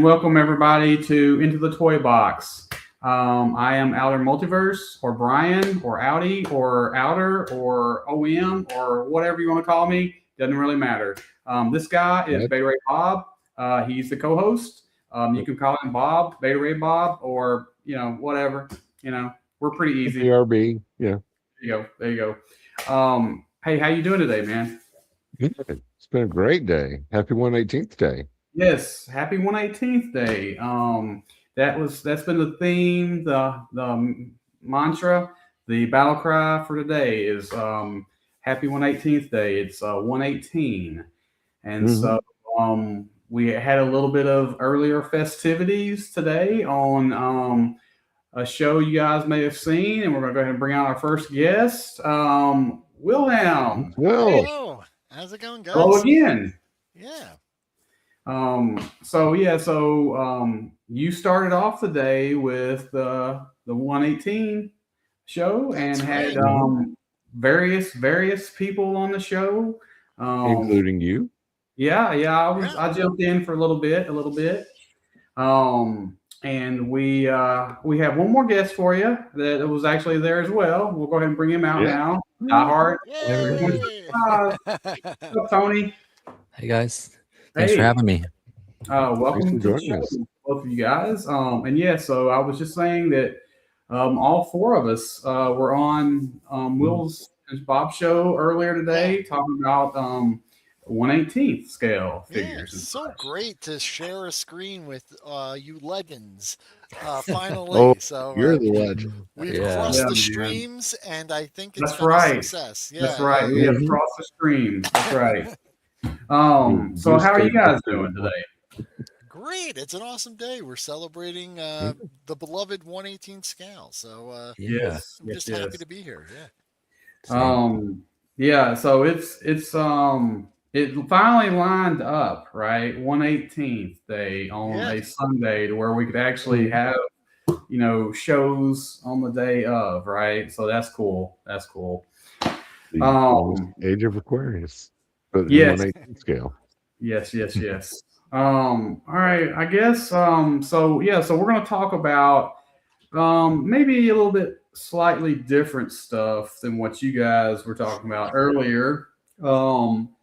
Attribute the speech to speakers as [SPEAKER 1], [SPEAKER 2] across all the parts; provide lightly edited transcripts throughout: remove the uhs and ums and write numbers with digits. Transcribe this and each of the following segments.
[SPEAKER 1] welcome everybody to Into the Toybox. I am Outer Multiverse, or Brian, or Audi, or Outer, or OM, or whatever you want to call me. Doesn't really matter. This guy is
[SPEAKER 2] Yep.
[SPEAKER 1] Beta Ray Bob. He's the co-host. You can call him Bob, Beta Ray Bob, or whatever. We're pretty easy.
[SPEAKER 2] BRB, yeah.
[SPEAKER 1] There you go. There you go. Hey, how you doing today, man?
[SPEAKER 2] Good. It's been a great day. Happy 118th day.
[SPEAKER 1] Yes, happy 118th day. That's been the theme, the mantra, the battle cry for today is happy 118th day. It's 118. And so we had a little bit of earlier festivities today on a show you guys may have seen, and we're going to go ahead and bring out our first guest, Wilhelm.
[SPEAKER 2] Well,
[SPEAKER 3] Hello. How's it going, guys?
[SPEAKER 1] Hello again.
[SPEAKER 3] Yeah.
[SPEAKER 1] You started off the day with the 118 show and
[SPEAKER 3] That's
[SPEAKER 1] had
[SPEAKER 3] right.
[SPEAKER 1] various people on the show,
[SPEAKER 2] including you.
[SPEAKER 1] Yeah, I jumped in for a little bit. And we have one more guest for you that was actually there as well. We'll go ahead and bring him out now. Die
[SPEAKER 3] Yay!
[SPEAKER 1] What's up, Tony?
[SPEAKER 4] Hey guys, thanks for having me.
[SPEAKER 1] Welcome to the show, both of you guys. So I was just saying that all four of us were on Will's and Bob's show earlier today, talking about 1/18th scale figures.
[SPEAKER 3] It's so great to share a screen with you legends. Finally,
[SPEAKER 2] you're the legend.
[SPEAKER 3] We've crossed the streams, and I think it's
[SPEAKER 1] That's
[SPEAKER 3] been
[SPEAKER 1] right.
[SPEAKER 3] a success. Yeah,
[SPEAKER 1] That's right. We have crossed the streams. That's right. So how are you guys doing today?
[SPEAKER 3] Great. It's an awesome day. We're celebrating the beloved 1/18 scale. So
[SPEAKER 1] yes,
[SPEAKER 3] I'm just happy to be here.
[SPEAKER 1] Yeah. So it finally lined up, right? 1/18th day on a Sunday to where we could actually have shows on the day of, right? So that's cool.
[SPEAKER 2] The age of Aquarius. But
[SPEAKER 1] yes.
[SPEAKER 2] 1/18th scale.
[SPEAKER 1] Yes. All right, I guess so we're going to talk about maybe a little bit slightly different stuff than what you guys were talking about earlier.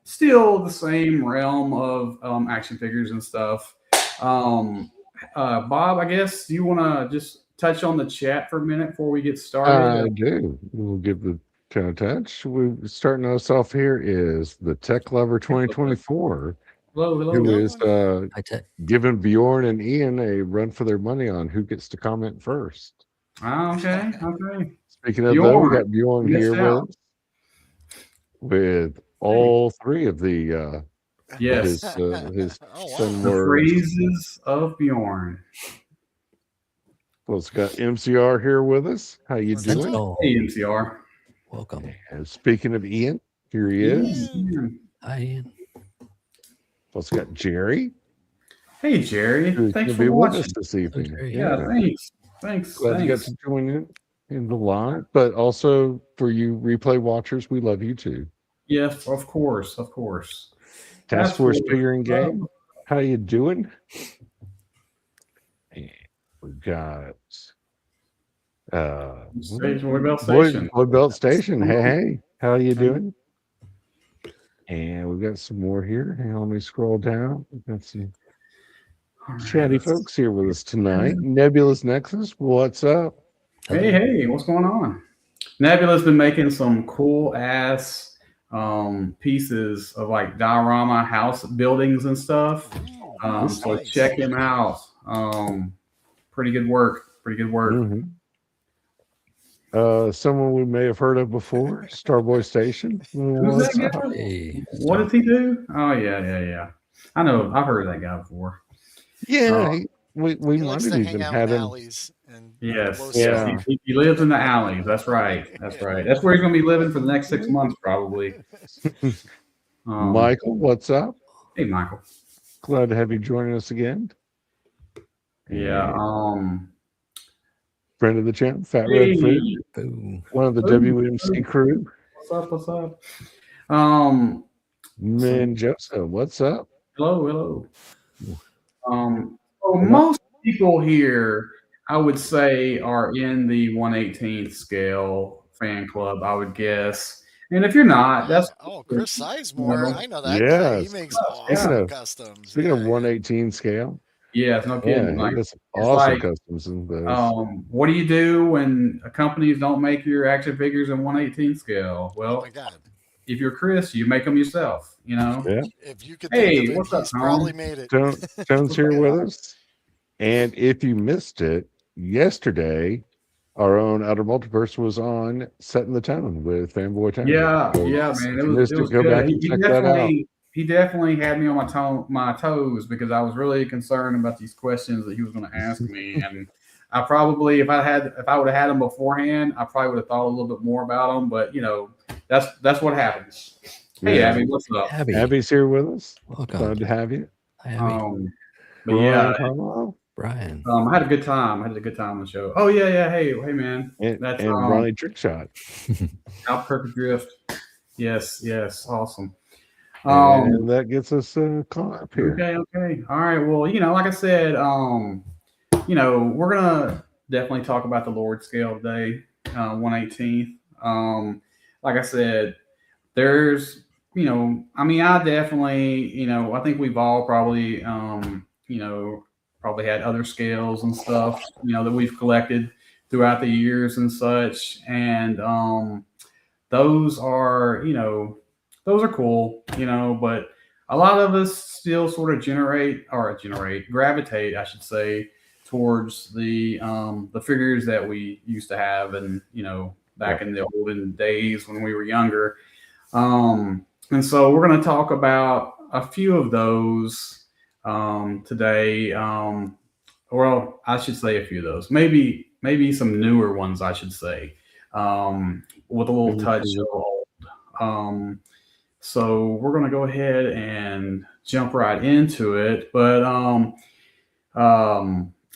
[SPEAKER 1] Still the same realm of action figures and stuff. Bob, I guess you want to just touch on the chat for a minute before we get started?
[SPEAKER 2] I do. We'll give the touch. We're starting us off here is the Tech Lover 2024.
[SPEAKER 1] Hello.
[SPEAKER 2] Who is giving Bjorn and Ian a run for their money on who gets to comment first.
[SPEAKER 1] Okay.
[SPEAKER 2] Speaking of that, we got Bjorn here with all three of the his
[SPEAKER 1] phrases of Bjorn.
[SPEAKER 2] Well, it's got MCR here with us. How you doing?
[SPEAKER 1] Hey, MCR.
[SPEAKER 4] Welcome.
[SPEAKER 2] And speaking of Ian, here he is.
[SPEAKER 4] Hi, Ian.
[SPEAKER 2] Well, it's got Jerry.
[SPEAKER 1] Hey, Jerry. Thanks for
[SPEAKER 2] with
[SPEAKER 1] watching
[SPEAKER 2] us this evening.
[SPEAKER 1] Yeah, thanks.
[SPEAKER 2] Glad you got to join in the live, but also for you replay watchers, we love you too.
[SPEAKER 1] Yes, of course.
[SPEAKER 2] Task Force Figuring Game. How you doing? And we've got Boy Belt Station. Hey, how you doing? And we've got some more here. Hang on, let me scroll down. We've got some chatty folks here with us tonight. Nebulous Nexus, what's up?
[SPEAKER 1] Hey, what's going on? Nebula's been making some cool ass pieces of like diorama house buildings and stuff. So check him out. Pretty good work.
[SPEAKER 2] Mm-hmm. Someone we may have heard of before, Starboy Station.
[SPEAKER 1] Who's that guy? Hey, what does he do? Oh yeah. I know. I've heard of that guy before.
[SPEAKER 2] Yeah, we might have even had him.
[SPEAKER 1] Yes. He lives in the alleys. That's right. That's where he's going to be living for the next 6 months, probably.
[SPEAKER 2] Michael, what's up?
[SPEAKER 1] Hey, Michael.
[SPEAKER 2] Glad to have you joining us again.
[SPEAKER 1] Yeah.
[SPEAKER 2] Friend of the channel, Fat Red Food, one of the WMC crew.
[SPEAKER 1] What's up?
[SPEAKER 2] Man, Joseph, what's up?
[SPEAKER 1] Hello. So most people here, I would say, are in the 1/18th scale fan club, I would guess. And if you're not, that's
[SPEAKER 3] Oh,
[SPEAKER 1] cool,
[SPEAKER 3] Chris
[SPEAKER 1] you
[SPEAKER 3] Sizemore.
[SPEAKER 1] know.
[SPEAKER 3] I know that guy. He
[SPEAKER 2] Yes.
[SPEAKER 3] makes
[SPEAKER 1] Yeah,
[SPEAKER 3] awesome customs.
[SPEAKER 2] Speaking of
[SPEAKER 3] Yeah, yeah.
[SPEAKER 2] 118 scale,
[SPEAKER 1] yeah, it's no
[SPEAKER 2] yeah,
[SPEAKER 1] kidding.
[SPEAKER 2] he
[SPEAKER 1] Like
[SPEAKER 2] does
[SPEAKER 1] it's
[SPEAKER 2] awesome
[SPEAKER 1] like,
[SPEAKER 2] customs in those.
[SPEAKER 1] what do you do when companies don't make your action figures in 1/18 scale?
[SPEAKER 3] Oh my
[SPEAKER 1] Well,
[SPEAKER 3] God.
[SPEAKER 1] if you're Chris, you make them yourself. You know.
[SPEAKER 2] Yeah.
[SPEAKER 3] If you could think
[SPEAKER 1] Hey,
[SPEAKER 3] of it,
[SPEAKER 1] what's up,
[SPEAKER 3] he's probably
[SPEAKER 1] Tom?
[SPEAKER 3] made it.
[SPEAKER 2] Tone's here with us. And if you missed it, yesterday, our own Outer Multiverse was on Setting the Tone with Fanboy Tone.
[SPEAKER 1] Yeah,
[SPEAKER 2] So
[SPEAKER 1] yeah,
[SPEAKER 3] Awesome.
[SPEAKER 1] man.
[SPEAKER 2] if you
[SPEAKER 1] It
[SPEAKER 2] missed it,
[SPEAKER 1] was
[SPEAKER 2] go
[SPEAKER 1] good.
[SPEAKER 2] back and check that out.
[SPEAKER 1] He definitely had me on my toes because I was really concerned about these questions that he was going to ask me, and I probably if I would have had them beforehand, I probably would have thought a little bit more about them. But that's what happens. Hey,
[SPEAKER 2] Yeah.
[SPEAKER 1] Abby, what's up?
[SPEAKER 4] Abby,
[SPEAKER 2] Abby's here with us.
[SPEAKER 4] welcome.
[SPEAKER 2] Glad to have you.
[SPEAKER 4] Hi, Abby.
[SPEAKER 1] But
[SPEAKER 2] Brian
[SPEAKER 1] yeah,
[SPEAKER 2] Carlisle
[SPEAKER 4] Brian.
[SPEAKER 1] I had a good time. I had a good time on the show. Oh yeah. Hey man,
[SPEAKER 2] and
[SPEAKER 1] that's
[SPEAKER 2] Ronnie Trickshot.
[SPEAKER 1] Out Perfect Drift. Yes, awesome.
[SPEAKER 2] And that gets us caught up here.
[SPEAKER 1] Okay. All right. Well, like I said, we're gonna definitely talk about the Lord scale today, 1/18th. Like I said, there's, I definitely, I think we've all probably, probably had other scales and stuff, that we've collected throughout the years and such, and those are, those are cool, but a lot of us still sort of gravitate, I should say, towards the figures that we used to have, and back in the olden days when we were younger. And so we're going to talk about a few of those today. Well, I should say a few of those. Maybe some newer ones, I should say, with a little touch of old. So we're going to go ahead and jump right into it. But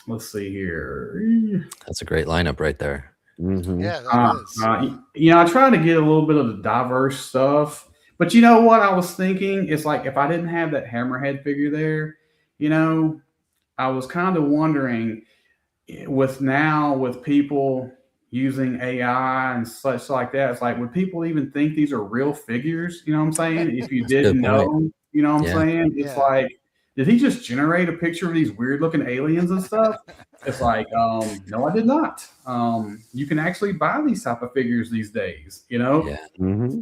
[SPEAKER 1] let's see here.
[SPEAKER 4] That's a great lineup right there.
[SPEAKER 2] Mm-hmm.
[SPEAKER 3] Yeah, that is.
[SPEAKER 1] I try to get a little bit of the diverse stuff. But you know what I was thinking? It's like if I didn't have that Hammerhead figure there, I was kind of wondering with people using AI and such like that, it's like, would people even think these are real figures? You know what I'm saying? If you didn't know, you know what I'm saying? It's like, did he just generate a picture of these weird looking aliens and stuff? It's like, no, I did not. You can actually buy these type of figures these days,
[SPEAKER 4] Yeah.
[SPEAKER 2] Mm-hmm.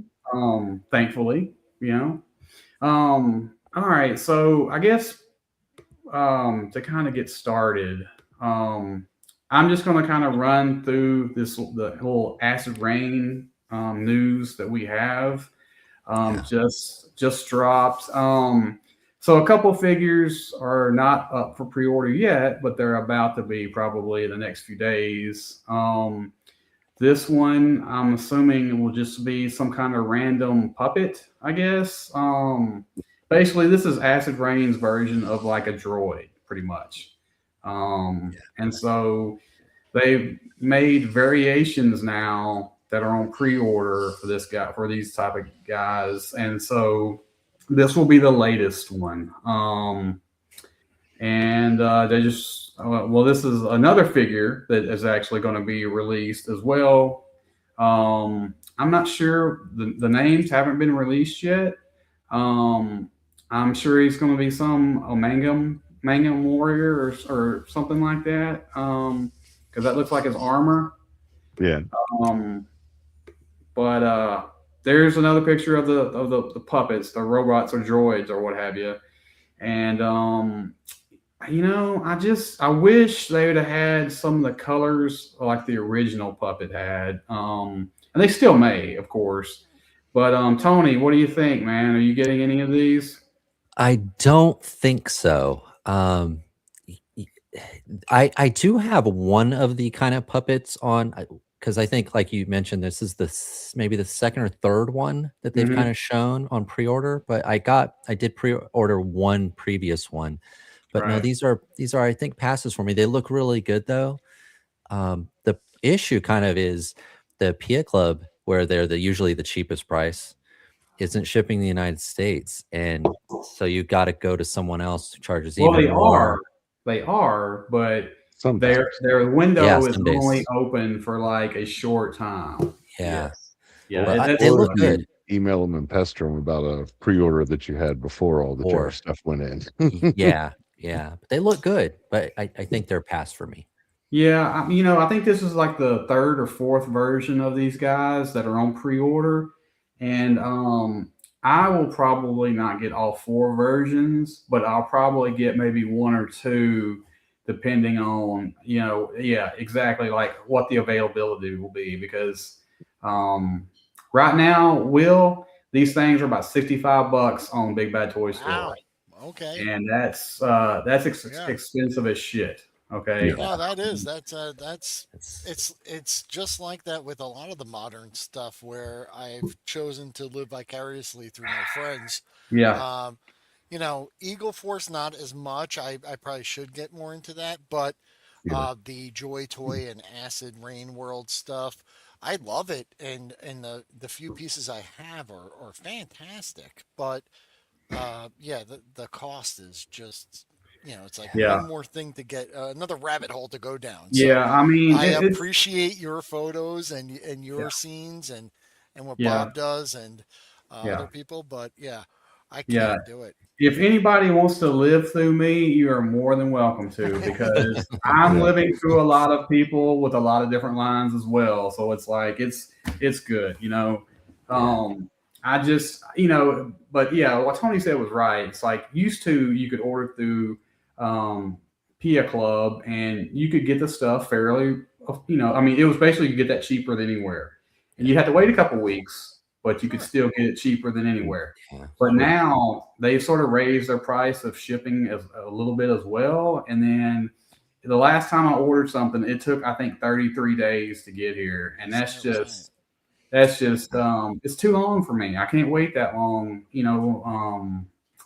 [SPEAKER 1] Thankfully, all right. So I guess, to kind of get started, I'm just going to kind of run through the little acid rain news that we have just dropped. So a couple figures are not up for pre-order yet, but they're about to be probably in the next few days. This one, I'm assuming, it will just be some kind of random puppet, I guess. Basically, this is Acid Rain's version of like a droid, pretty much. And so they've made variations now that are on pre-order for these type of guys, and so this will be the latest one. And they just this is another figure that is actually going to be released as well. I'm not sure, the names haven't been released yet. I'm sure he's going to be some Mangum warrior or something like that, because that looks like his armor.
[SPEAKER 2] Yeah.
[SPEAKER 1] But there's another picture of the puppets, the robots or droids or what have you. And I wish they would have had some of the colors like the original puppet had. And they still may, of course. But Tony, what do you think, man? Are you getting any of these?
[SPEAKER 4] I don't think so. I do have one of the kind of puppets on, because I think, like you mentioned, this is maybe the second or third one that they've kind of shown on pre-order. But I did pre-order one previous one, but no, these are I think passes for me. They look really good though. The issue kind of is the Pia Club, where they're usually the cheapest price, isn't shipping the United States, and so you got to go to someone else who charges even more.
[SPEAKER 1] they are, but
[SPEAKER 2] Sometimes.
[SPEAKER 1] their window
[SPEAKER 4] Yeah,
[SPEAKER 1] is
[SPEAKER 4] some days.
[SPEAKER 1] only open for like a short time.
[SPEAKER 4] Yeah.
[SPEAKER 1] Yeah,
[SPEAKER 4] But
[SPEAKER 1] that's
[SPEAKER 4] they
[SPEAKER 2] Or
[SPEAKER 4] look
[SPEAKER 2] if you
[SPEAKER 4] good.
[SPEAKER 2] email them and pester them about a pre-order that you had before all the
[SPEAKER 4] Or-
[SPEAKER 2] Jar stuff went in.
[SPEAKER 4] Yeah. But they look good. But I think they're past for me.
[SPEAKER 1] Yeah, I think this is like the third or fourth version of these guys that are on pre-order, and I will probably not get all four versions, but I'll probably get maybe one or two, depending on yeah, exactly like what the availability will be. Because right now, these things are about $65 on Big Bad Toy Store,
[SPEAKER 3] Wow. Okay.
[SPEAKER 1] and that's
[SPEAKER 3] Yeah.
[SPEAKER 1] expensive as shit. Okay.
[SPEAKER 3] No, that is that's
[SPEAKER 4] It's
[SPEAKER 3] it's just like that with a lot of the modern stuff where I've chosen to live vicariously through my friends.
[SPEAKER 1] Yeah.
[SPEAKER 3] Um, Eagle Force not as much. I probably should get more into that, but
[SPEAKER 2] Yeah.
[SPEAKER 3] the Joy Toy and Acid Rain World stuff, I love it, and the few pieces I have are fantastic. But yeah, the cost is just it's like
[SPEAKER 1] Yeah.
[SPEAKER 3] one more thing to get another rabbit hole to go down. So
[SPEAKER 1] Yeah. I mean,
[SPEAKER 3] I
[SPEAKER 1] it's
[SPEAKER 3] appreciate your photos and your
[SPEAKER 1] yeah.
[SPEAKER 3] scenes and what
[SPEAKER 1] Yeah.
[SPEAKER 3] Bob does and
[SPEAKER 1] Yeah.
[SPEAKER 3] other people, but yeah, I
[SPEAKER 1] Yeah.
[SPEAKER 3] can't do it.
[SPEAKER 1] If anybody wants to live through me, you are more than welcome to, because I'm
[SPEAKER 2] Yeah.
[SPEAKER 1] living through a lot of people with a lot of different lines as well. So it's like it's good. I just but yeah, what Tony said was right. It's like used to you could order through Pia Club and you could get the stuff fairly. I mean, it was basically you get that cheaper than anywhere, and you had to wait a couple weeks, but you could
[SPEAKER 3] Sure.
[SPEAKER 1] still get it cheaper than anywhere.
[SPEAKER 4] Yeah.
[SPEAKER 1] But now they've sort of raised their price of shipping as a little bit as well. And then the last time I ordered something, it took I think 33 days to get here, and that's
[SPEAKER 3] Right.
[SPEAKER 1] just it's too long for me. I can't wait that long.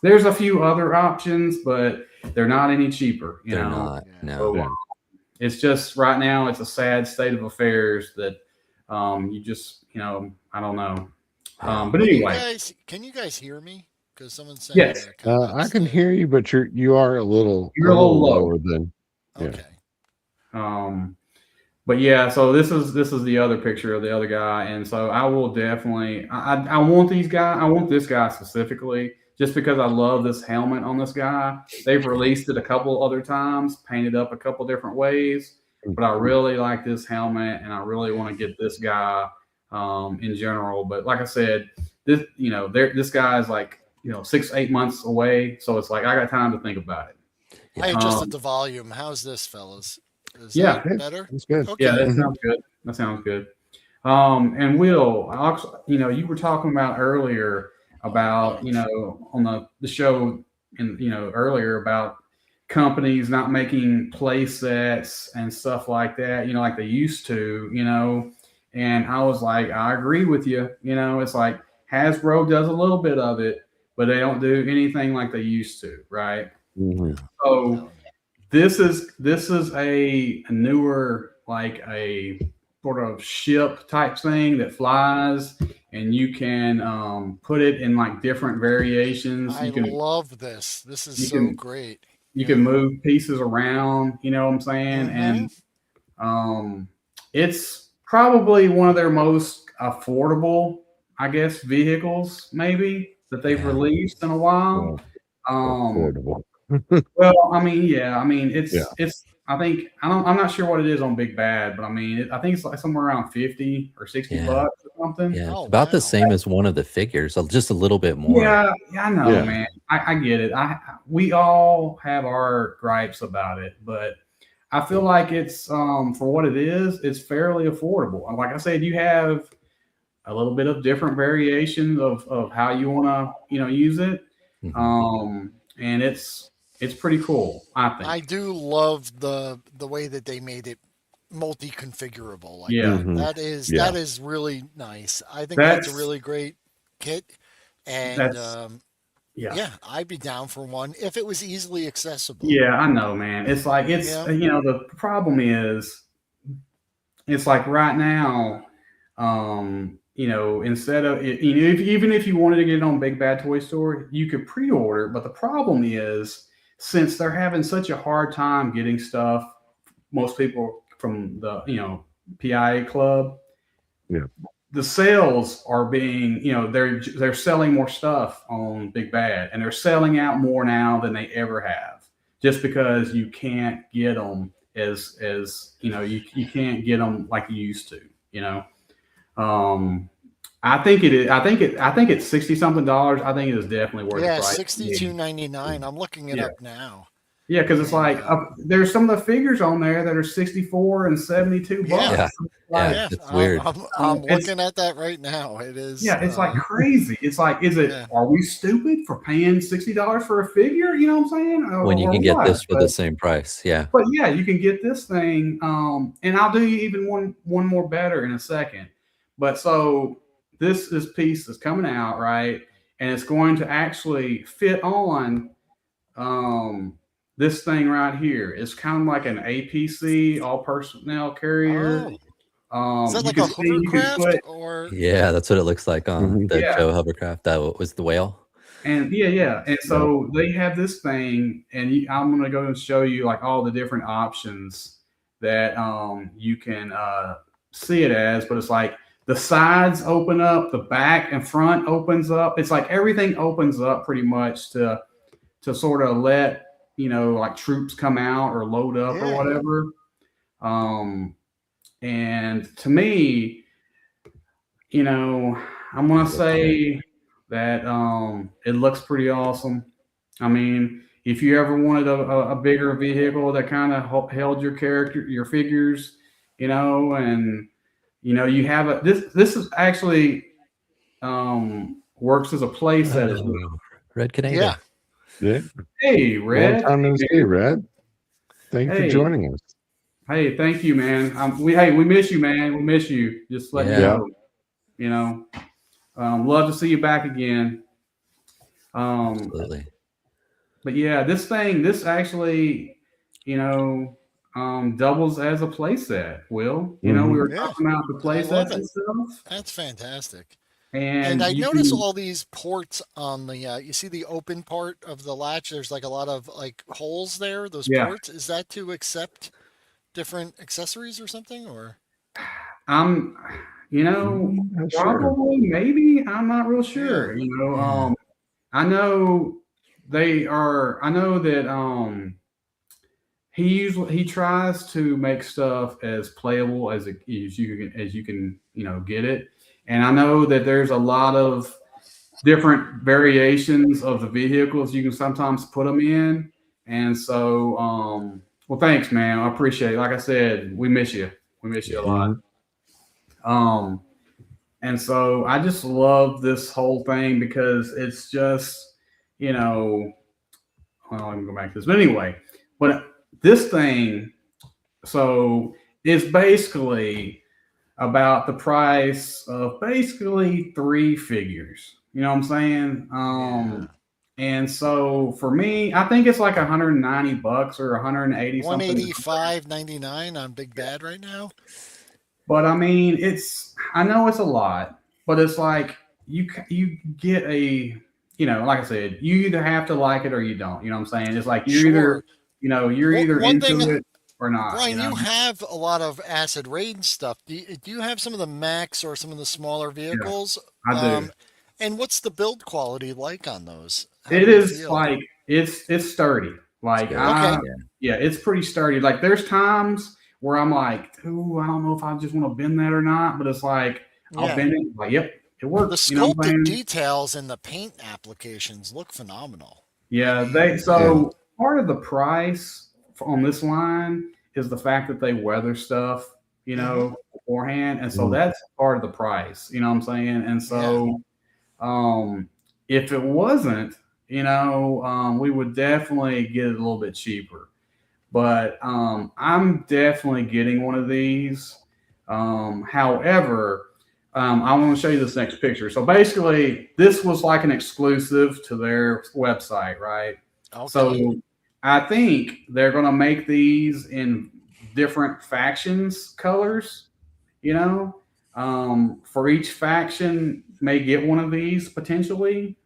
[SPEAKER 1] There's a few other options, but they're not any cheaper.
[SPEAKER 4] They're not.
[SPEAKER 3] Yeah.
[SPEAKER 4] No.
[SPEAKER 1] So
[SPEAKER 2] Yeah.
[SPEAKER 1] it's just right now it's a sad state of affairs that you just I don't know. But
[SPEAKER 3] Can you
[SPEAKER 1] anyway,
[SPEAKER 3] guys hear me? Because someone's saying
[SPEAKER 1] yes.
[SPEAKER 3] their
[SPEAKER 2] I
[SPEAKER 3] comments
[SPEAKER 2] can
[SPEAKER 3] there.
[SPEAKER 2] hear you, but you are a little
[SPEAKER 1] You're a little low.
[SPEAKER 2] lower than
[SPEAKER 3] Okay.
[SPEAKER 1] But yeah, so this is the other picture of the other guy, and so I will definitely I want these guys. I want this guy specifically just because I love this helmet on this guy. They've released it a couple other times, painted up a couple different ways, but I really like this helmet, and I really want to get this guy in general. But like I said, this guy is like 6-8 months away, so it's like I got time to think about it.
[SPEAKER 3] I adjusted the volume. How's this, fellas? Is
[SPEAKER 1] Yeah.
[SPEAKER 3] that better?
[SPEAKER 2] That's good.
[SPEAKER 3] Okay.
[SPEAKER 1] Yeah, that sounds good. That sounds good. And Will, you were talking about earlier about, on the show and, earlier about companies not making play sets and stuff like that, like they used to, and I was like, I agree with you. It's like Hasbro does a little bit of it, but they don't do anything like they used to. Right.
[SPEAKER 2] Mhm.
[SPEAKER 1] So this is a newer, like a sort of ship type thing that flies, and you can put it in like different variations.
[SPEAKER 3] I love this. This is so great.
[SPEAKER 1] You can move pieces around. You know what I'm saying?
[SPEAKER 3] Mhm.
[SPEAKER 1] And it's probably one of their most affordable, I guess, vehicles maybe that they've released in a while.
[SPEAKER 2] Affordable.
[SPEAKER 1] Well, I mean, yeah, I mean, it's. I think I'm not sure what it is on Big Bad, but I mean, I think it's like somewhere around 50 or 60 bucks or something.
[SPEAKER 4] Yeah,
[SPEAKER 3] Oh,
[SPEAKER 4] it's about the
[SPEAKER 3] wow.
[SPEAKER 4] same as one of the figures, just a little bit more.
[SPEAKER 1] Yeah, I know,
[SPEAKER 2] Yeah.
[SPEAKER 1] man. I get it. We all have our gripes about it, but I feel like it's for what it is, it's fairly affordable. And like I said, you have a little bit of different variations of how you want to use it, and it's pretty cool, I think.
[SPEAKER 3] I do love the way that they made it multi-configurable like
[SPEAKER 1] Yeah.
[SPEAKER 3] that.
[SPEAKER 2] Mhm.
[SPEAKER 3] That is really nice. I think that's a
[SPEAKER 1] That's-
[SPEAKER 3] really great kit. And
[SPEAKER 1] That's
[SPEAKER 3] yeah, I'd be down for one if it was easily accessible.
[SPEAKER 1] Yeah, I know, man. It's like
[SPEAKER 3] Yeah.
[SPEAKER 1] the problem is it's like right now, instead of even if you wanted to get it on Big Bad Toy Store, you could pre-order, but the problem is since they're having such a hard time getting stuff, most people from the PIA club,
[SPEAKER 2] Yeah.
[SPEAKER 1] the sales are being, they're selling more stuff on Big Bad, and they're selling out more now than they ever have, just because you can't get them as you can't get them like you used to. Um, I think it is. I think it's $60-something. I think it is definitely worth the
[SPEAKER 3] Yeah,
[SPEAKER 1] price.
[SPEAKER 3] 62.99. I'm looking it
[SPEAKER 1] Yeah.
[SPEAKER 3] up now.
[SPEAKER 1] Yeah, because it's
[SPEAKER 3] And,
[SPEAKER 1] like there's some of the figures on there that are 64 and 72
[SPEAKER 3] Yeah.
[SPEAKER 1] bucks.
[SPEAKER 4] Yeah.
[SPEAKER 1] Like,
[SPEAKER 3] yeah,
[SPEAKER 4] it's weird.
[SPEAKER 3] I'm
[SPEAKER 1] It's-
[SPEAKER 3] looking at that right now. It is.
[SPEAKER 1] yeah, it's like crazy. It's like, are we stupid for paying $60 for a figure? You know what I'm saying?
[SPEAKER 4] When you
[SPEAKER 1] Or
[SPEAKER 4] can get
[SPEAKER 1] what?
[SPEAKER 4] this for the same price. Yeah.
[SPEAKER 1] But yeah, you can get this thing, and I'll do you even one more better in a second. But so this piece is coming out, right, and it's going to actually fit on this thing right here. It's kind of like an APC, all personnel carrier.
[SPEAKER 3] Is that
[SPEAKER 1] You
[SPEAKER 3] like
[SPEAKER 1] can
[SPEAKER 3] a
[SPEAKER 1] see you can
[SPEAKER 3] hovercraft
[SPEAKER 1] put
[SPEAKER 3] or?
[SPEAKER 4] Yeah, that's what it looks like on the
[SPEAKER 1] Yeah.
[SPEAKER 4] Joe hovercraft. That was the whale.
[SPEAKER 1] And and so they have this thing, and I'm going to go and show you like all the different options that you can see it as. But it's like the sides open up, the back and front opens up. It's like everything opens up pretty much to sort of let like troops come out or load up or
[SPEAKER 3] Yeah.
[SPEAKER 1] whatever. And to me, I'm going to say that it looks pretty awesome. I mean, if you ever wanted a bigger vehicle that kind of held your figures, and you have this is actually works as a play set as well.
[SPEAKER 4] Red Canada.
[SPEAKER 3] Yeah.
[SPEAKER 2] Yeah.
[SPEAKER 1] Hey,
[SPEAKER 2] Long
[SPEAKER 1] Red.
[SPEAKER 2] time no see, Red. Thank you for joining us.
[SPEAKER 1] Hey, thank you, man. We miss you, man. We miss you. Just let you know. Love to see you back again.
[SPEAKER 4] Absolutely.
[SPEAKER 1] But yeah, this actually, doubles as a play set. Will, we were talking about the play sets and stuff.
[SPEAKER 3] That's fantastic.
[SPEAKER 1] And
[SPEAKER 3] I notice all these ports on the you see the open part of the latch. There's like a lot of like holes there. Those ports, is that to accept different accessories or something? Or
[SPEAKER 1] I'm, probably maybe, I'm not real sure. I know they are. I know that he tries to make stuff as playable as you can get it. And I know that there's a lot of different variations of the vehicles you can sometimes put them in. And so, well, thanks, man. I appreciate it. Like I said, we miss you. We miss you a lot. And so I just love this whole thing because it's just, well, let me go back to this. But anyway, this thing, so it's basically about the price of basically 3 figures. You know what I'm saying? And so for me, I think it's like $190 or 180 something.
[SPEAKER 3] $185.99 on Big Bad right now.
[SPEAKER 1] But I mean, I know it's a lot, but it's like you get like I said, you either have to like it or you don't. You know what I'm saying? It's like you're either into it or not.
[SPEAKER 3] Brian, you have a lot of acid rain stuff. Do you have some of the Max or some of the smaller vehicles?
[SPEAKER 1] I do.
[SPEAKER 3] And what's the build quality like on those?
[SPEAKER 1] It is like it's sturdy. Like it's pretty sturdy. Like there's times where I'm like, ooh, I don't know if I just want to bend that or not, but it's like I'll bend it. Like, yep, it works.
[SPEAKER 3] The sculpted details and the paint applications look phenomenal.
[SPEAKER 1] Yeah, part of the price on this line is the fact that they weather stuff, beforehand, and so that's part of the price. You know what I'm saying? And so, if it wasn't, we would definitely get it a little bit cheaper. But I'm definitely getting one of these. However, I want to show you this next picture. So basically, this was like an exclusive to their website, right?
[SPEAKER 3] Okay.
[SPEAKER 1] So I think they're going to make these in different factions colors, for each faction may get one of these potentially.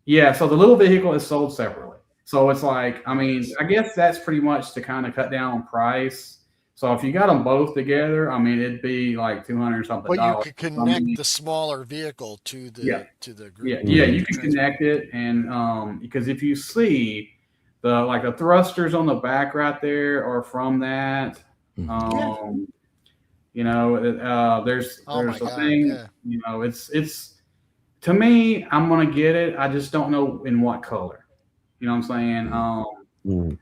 [SPEAKER 1] Yeah, so the little vehicle is sold separately. So it's like, I mean, I guess that's pretty much to kind of cut down on price. So if you got them both together, I mean, it'd be like 200 something
[SPEAKER 3] But you
[SPEAKER 1] dollars.
[SPEAKER 3] could
[SPEAKER 1] I
[SPEAKER 3] connect
[SPEAKER 1] mean,
[SPEAKER 3] the smaller vehicle to
[SPEAKER 1] yeah,
[SPEAKER 3] the group.
[SPEAKER 1] yeah,
[SPEAKER 2] Mhm.
[SPEAKER 1] you can connect it, and because if you see the thrusters on the back right there are from that.
[SPEAKER 3] Yeah.
[SPEAKER 1] Um,
[SPEAKER 3] Oh my
[SPEAKER 1] there's a
[SPEAKER 3] God.
[SPEAKER 1] thing.
[SPEAKER 3] Yeah.
[SPEAKER 1] It's to me, I'm gonna get it. I just don't know in what color. You know what I'm saying?
[SPEAKER 2] Mhm.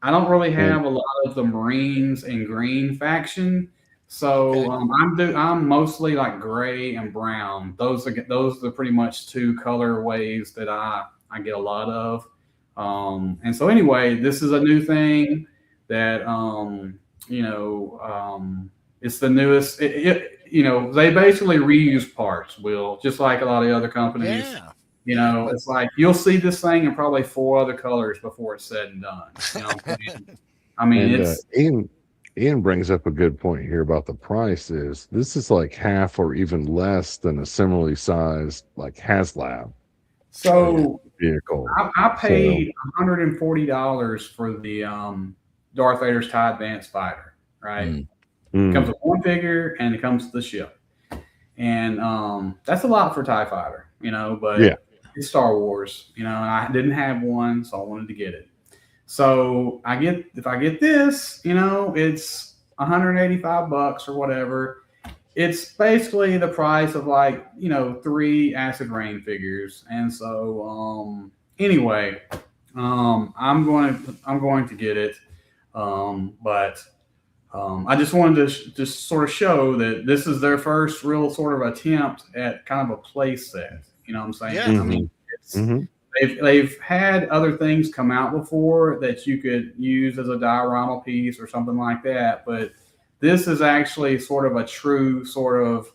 [SPEAKER 1] I don't really
[SPEAKER 2] And
[SPEAKER 1] have a lot of the Marines and green faction, so
[SPEAKER 3] Okay.
[SPEAKER 1] I'm mostly like gray and brown. Those are pretty much two colorways that I get a lot of. And so anyway, this is a new thing that you know it's the newest. They basically reuse parts. Will just like a lot of the other companies.
[SPEAKER 3] Yeah. Yeah. But
[SPEAKER 1] It's like you'll see this thing in probably four other colors before it's said and done. You know what I'm saying? I mean,
[SPEAKER 2] and
[SPEAKER 1] it's
[SPEAKER 2] Ian brings up a good point here about the price. Is this is like half or even less than a similarly sized like HasLab
[SPEAKER 3] oh yeah.
[SPEAKER 1] so
[SPEAKER 2] vehicle.
[SPEAKER 1] I
[SPEAKER 2] So
[SPEAKER 1] paid $140 for the Darth Vader's TIE Advanced Fighter. Right,
[SPEAKER 4] Mm.
[SPEAKER 1] it comes
[SPEAKER 2] mm,
[SPEAKER 1] with one figure and it comes with the ship, and that's a lot for TIE Fighter.
[SPEAKER 2] yeah,
[SPEAKER 1] But it's Star Wars. And I didn't have one, so I wanted to get it. So if I get this, it's $185 or whatever. It's basically the price of like, three Acid Rain figures. And so anyway, I'm going to get it. But I just wanted to just sort of show that this is their first real sort of attempt at kind of a play set. You know what I'm saying?
[SPEAKER 3] Yeah.
[SPEAKER 1] I mean,
[SPEAKER 2] hmm
[SPEAKER 1] it's
[SPEAKER 2] hmm
[SPEAKER 1] they've had other things come out before that you could use as a diorama piece or something like that, but this is actually sort of a true sort of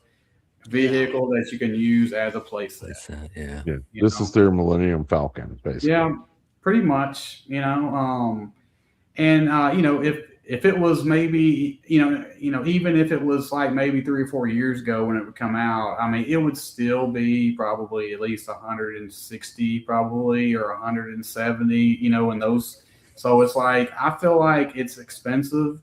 [SPEAKER 3] Yeah.
[SPEAKER 1] vehicle that you can use as a playset.
[SPEAKER 4] Yeah.
[SPEAKER 2] yeah.
[SPEAKER 1] You
[SPEAKER 2] This
[SPEAKER 1] know,
[SPEAKER 2] is their Millennium Falcon, basically.
[SPEAKER 1] yeah, pretty much. And if it was maybe even if it was like maybe 3 or 4 years ago when it would come out, I mean it would still be probably at least 160 probably or 170. In those. So it's like I feel like it's expensive,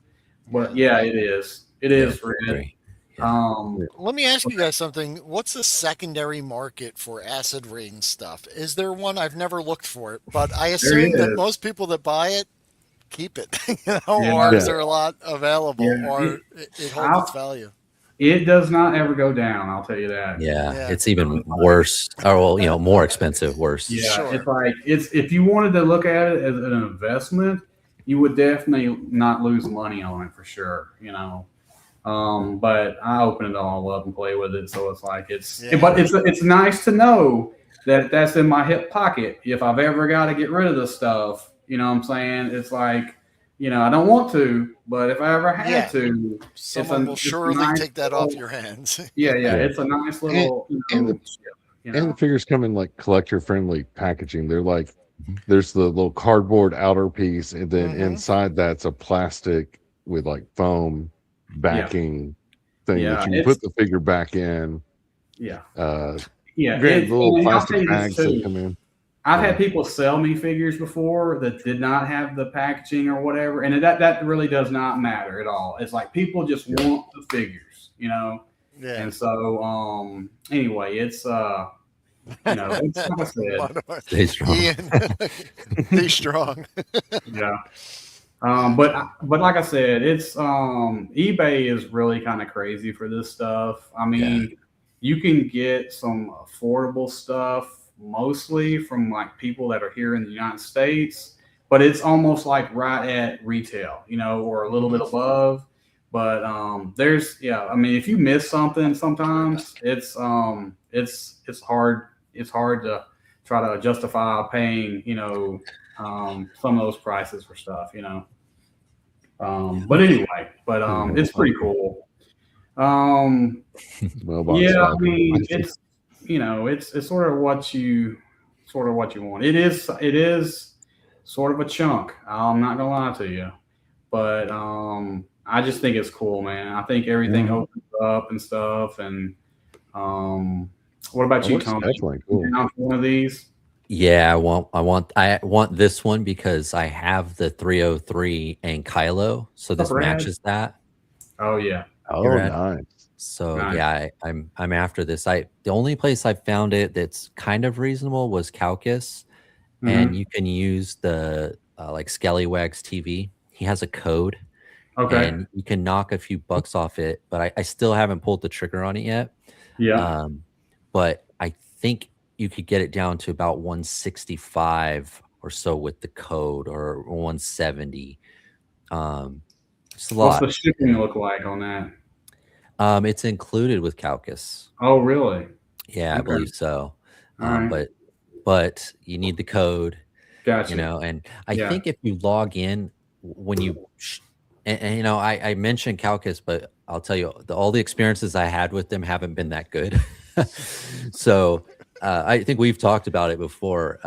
[SPEAKER 1] but
[SPEAKER 3] Yeah.
[SPEAKER 1] yeah, it is. It
[SPEAKER 4] Yeah.
[SPEAKER 1] is Red.
[SPEAKER 4] Agree. Yeah.
[SPEAKER 3] Let me ask you guys something. What's the secondary market for acid rain stuff? Is there one? I've never looked for it, but I
[SPEAKER 1] There
[SPEAKER 3] assume that
[SPEAKER 1] is.
[SPEAKER 3] most people that buy it keep it,
[SPEAKER 1] Yeah,
[SPEAKER 3] or is
[SPEAKER 2] Yeah.
[SPEAKER 3] there a lot available,
[SPEAKER 1] yeah.
[SPEAKER 3] or it holds
[SPEAKER 1] I,
[SPEAKER 3] its value?
[SPEAKER 1] it does not ever go down. I'll tell you that.
[SPEAKER 4] Yeah.
[SPEAKER 3] Yeah.
[SPEAKER 4] It's even worse. Or well, more expensive, worse.
[SPEAKER 1] Yeah, it's
[SPEAKER 3] Sure.
[SPEAKER 1] like it's if you wanted to look at it as an investment, you would definitely not lose money on it for sure. But I open it all up and play with it, so it's like
[SPEAKER 3] Yeah.
[SPEAKER 1] but it's nice to know that that's in my hip pocket if I've ever got to get rid of the stuff. You know what I'm saying? It's like, I don't want to, but if I ever
[SPEAKER 3] Yeah.
[SPEAKER 1] had to,
[SPEAKER 3] Someone will
[SPEAKER 1] it's a
[SPEAKER 3] surely
[SPEAKER 1] nice
[SPEAKER 3] take that off
[SPEAKER 1] little,
[SPEAKER 3] your hands.
[SPEAKER 1] yeah,
[SPEAKER 2] Yeah.
[SPEAKER 1] it's a nice
[SPEAKER 2] And,
[SPEAKER 1] little,
[SPEAKER 2] and the
[SPEAKER 1] chip.
[SPEAKER 2] and the figures come in like collector friendly packaging. They're like
[SPEAKER 4] Mhm.
[SPEAKER 2] there's the little cardboard outer piece, and then
[SPEAKER 3] Hmm.
[SPEAKER 2] inside that's a plastic with like foam
[SPEAKER 1] Yeah,
[SPEAKER 2] backing thing that
[SPEAKER 1] yeah,
[SPEAKER 2] you can
[SPEAKER 1] it's
[SPEAKER 2] put the figure back in.
[SPEAKER 1] yeah.
[SPEAKER 2] Uh,
[SPEAKER 1] Yeah,
[SPEAKER 2] Grant, the little
[SPEAKER 1] and I'll tell
[SPEAKER 2] plastic
[SPEAKER 1] you this
[SPEAKER 2] bags that
[SPEAKER 1] too.
[SPEAKER 2] come in.
[SPEAKER 1] I've
[SPEAKER 2] Yeah.
[SPEAKER 1] had people sell me figures before that did not have the packaging or whatever, and that really does not matter at all. It's like people just
[SPEAKER 2] Yeah.
[SPEAKER 1] want the figures.
[SPEAKER 3] Yeah.
[SPEAKER 1] And so anyway, it's like I said,
[SPEAKER 4] Stay strong.
[SPEAKER 3] Ian, be strong.
[SPEAKER 1] yeah. But like I said, it's eBay is really kind of crazy for this stuff. I
[SPEAKER 4] Yeah.
[SPEAKER 1] mean, you can get some affordable stuff mostly from like people that are here in the United States, but it's almost like right at retail, or a little bit
[SPEAKER 3] Mhm.
[SPEAKER 1] above. But I mean, if you miss something, sometimes it's hard. It's hard to try to justify paying, some of those prices for stuff. But anyway, it's pretty cool. Um,
[SPEAKER 2] Mailbox
[SPEAKER 1] yeah, I
[SPEAKER 2] Falcon.
[SPEAKER 1] mean, it's sort of what you want. It is sort of a chunk. I'm not gonna lie to you, but I just think it's cool, man. I think everything
[SPEAKER 2] Mhm.
[SPEAKER 1] opens up and stuff. And what about
[SPEAKER 2] It
[SPEAKER 1] you,
[SPEAKER 2] looks
[SPEAKER 1] Tony?
[SPEAKER 2] definitely
[SPEAKER 1] You
[SPEAKER 2] cool.
[SPEAKER 1] down for one of these?
[SPEAKER 4] Yeah, I want this one because I have the 303 and Kylo, so
[SPEAKER 1] What's
[SPEAKER 4] this
[SPEAKER 1] up, Brad?
[SPEAKER 4] matches that.
[SPEAKER 1] Oh yeah,
[SPEAKER 4] Hey,
[SPEAKER 2] Oh,
[SPEAKER 4] Rad.
[SPEAKER 2] nice.
[SPEAKER 4] So
[SPEAKER 1] nice.
[SPEAKER 4] yeah, I'm after this. The only place I found it that's kind of reasonable was Calcus, and
[SPEAKER 1] Hmm.
[SPEAKER 4] you can use the like Scallywags TV. He has a code,
[SPEAKER 1] Okay.
[SPEAKER 4] and you can knock a few bucks off it. But I still haven't pulled the trigger on it yet.
[SPEAKER 1] Yeah.
[SPEAKER 4] Um, but I think you could get it down to about 165 or so with the code, or 170. It's a
[SPEAKER 1] What's the
[SPEAKER 4] lot.
[SPEAKER 1] shipping look like on that?
[SPEAKER 4] It's included with Calcus.
[SPEAKER 1] Oh, really?
[SPEAKER 4] Yeah, I
[SPEAKER 1] Okay.
[SPEAKER 4] believe so.
[SPEAKER 1] All right.
[SPEAKER 4] But you need the code,
[SPEAKER 1] Gotcha.
[SPEAKER 4] and I
[SPEAKER 1] Yeah.
[SPEAKER 4] think if you log in when you and I mentioned Calcus, but I'll tell you all the experiences I had with them haven't been that good. So I think we've talked about it before.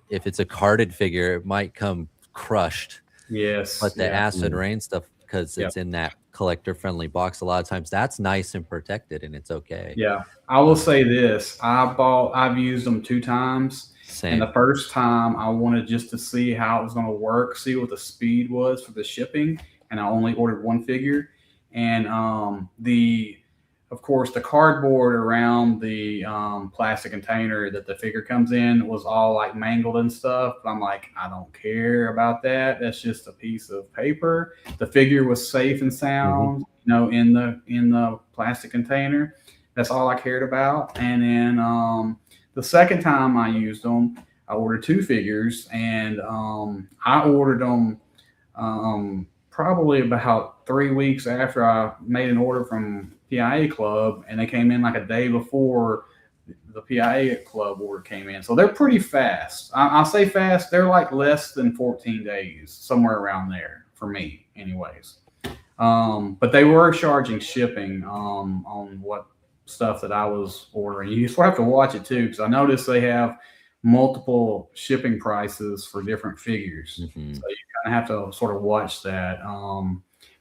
[SPEAKER 4] If it's a carded figure, it might come crushed,
[SPEAKER 1] Yes.
[SPEAKER 4] but the
[SPEAKER 1] Yeah.
[SPEAKER 4] acid rain stuff, because
[SPEAKER 1] Yeah.
[SPEAKER 4] it's in that collector friendly box, a lot of times that's nice and protected, and it's okay.
[SPEAKER 1] Yeah. I will
[SPEAKER 4] Um,
[SPEAKER 1] say this: I've used them 2 times, and the
[SPEAKER 4] Same.
[SPEAKER 1] first time I wanted just to see how it was going to work, see what the speed was for the shipping, and I only ordered one figure, and of course, the cardboard around the plastic container that the figure comes in was all like mangled and stuff. I'm like, I don't care about that. That's just a piece of paper. The figure was safe and
[SPEAKER 2] Hmm.
[SPEAKER 1] sound, in the plastic container. That's all I cared about. And then the second time I used them, I ordered 2 figures, and I ordered them probably about 3 weeks after I made an order from PIA Club, and they came in like a day before the PIA Club order came in. So they're pretty fast. I'll say fast. They're like less than 14 days, somewhere around there for me, anyways. But they were charging shipping on what stuff that I was ordering. You sort of have to watch it too, because I noticed they have multiple shipping prices for different figures.
[SPEAKER 4] Mhm.
[SPEAKER 1] So you kind of have to sort of watch that.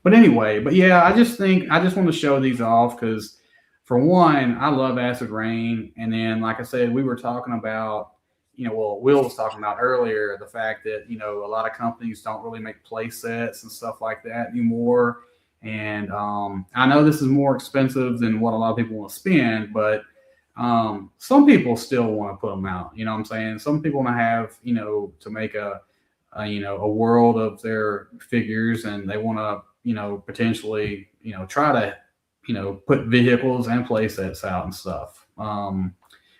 [SPEAKER 1] But anyway, but yeah, I just want to show these off because, for one, I love Acid Rain, and then like I said, we were talking about, well, Will was talking about earlier the fact that a lot of companies don't really make play sets and stuff like that anymore. And I know this is more expensive than what a lot of people want to spend, but some people still want to put them out. You know what I'm saying? Some people want to have, to make a world of their figures, and they want to, potentially, try to, put vehicles and play sets out and stuff. But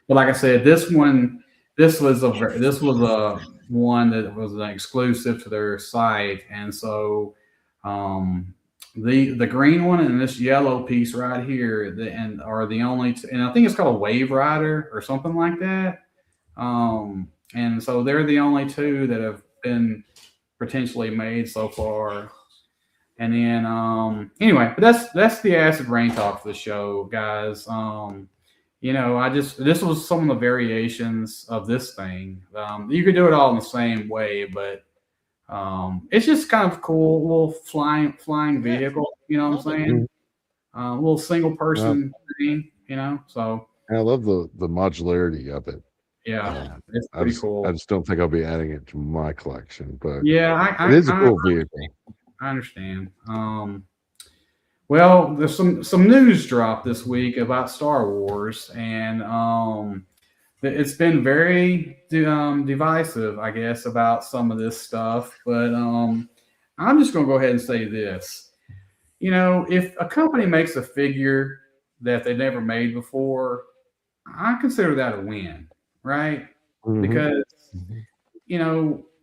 [SPEAKER 1] like I said, this was a one that was an exclusive to their site, and so um, the green one and this yellow piece right here, and are the only and I think it's called a Wave Rider or something like that. And so they're the only two that have been potentially made so far. And then anyway, but that's the acid rain talk for the show, guys. This was some of the variations of this thing. You could do it all in the same way, but it's just kind of cool, little flying
[SPEAKER 3] Yeah,
[SPEAKER 1] vehicle. You know what I'm
[SPEAKER 3] love it.
[SPEAKER 1] saying? Little single
[SPEAKER 2] Well,
[SPEAKER 1] person thing. So
[SPEAKER 2] I love the modularity of it.
[SPEAKER 1] yeah,
[SPEAKER 3] Yeah.
[SPEAKER 1] it's
[SPEAKER 2] I
[SPEAKER 1] pretty
[SPEAKER 2] just I
[SPEAKER 1] cool.
[SPEAKER 2] just don't think I'll be adding it to my collection, but
[SPEAKER 1] Yeah,
[SPEAKER 2] it is a cool vehicle.
[SPEAKER 1] I understand. Well, there's some news dropped this week about Star Wars, and it's been very divisive, I guess, about some of this stuff. But I'm just going to go ahead and say this: if a company makes a figure that they never made before, I consider that a win, right?
[SPEAKER 2] Hmm.
[SPEAKER 1] Because
[SPEAKER 2] Hmm.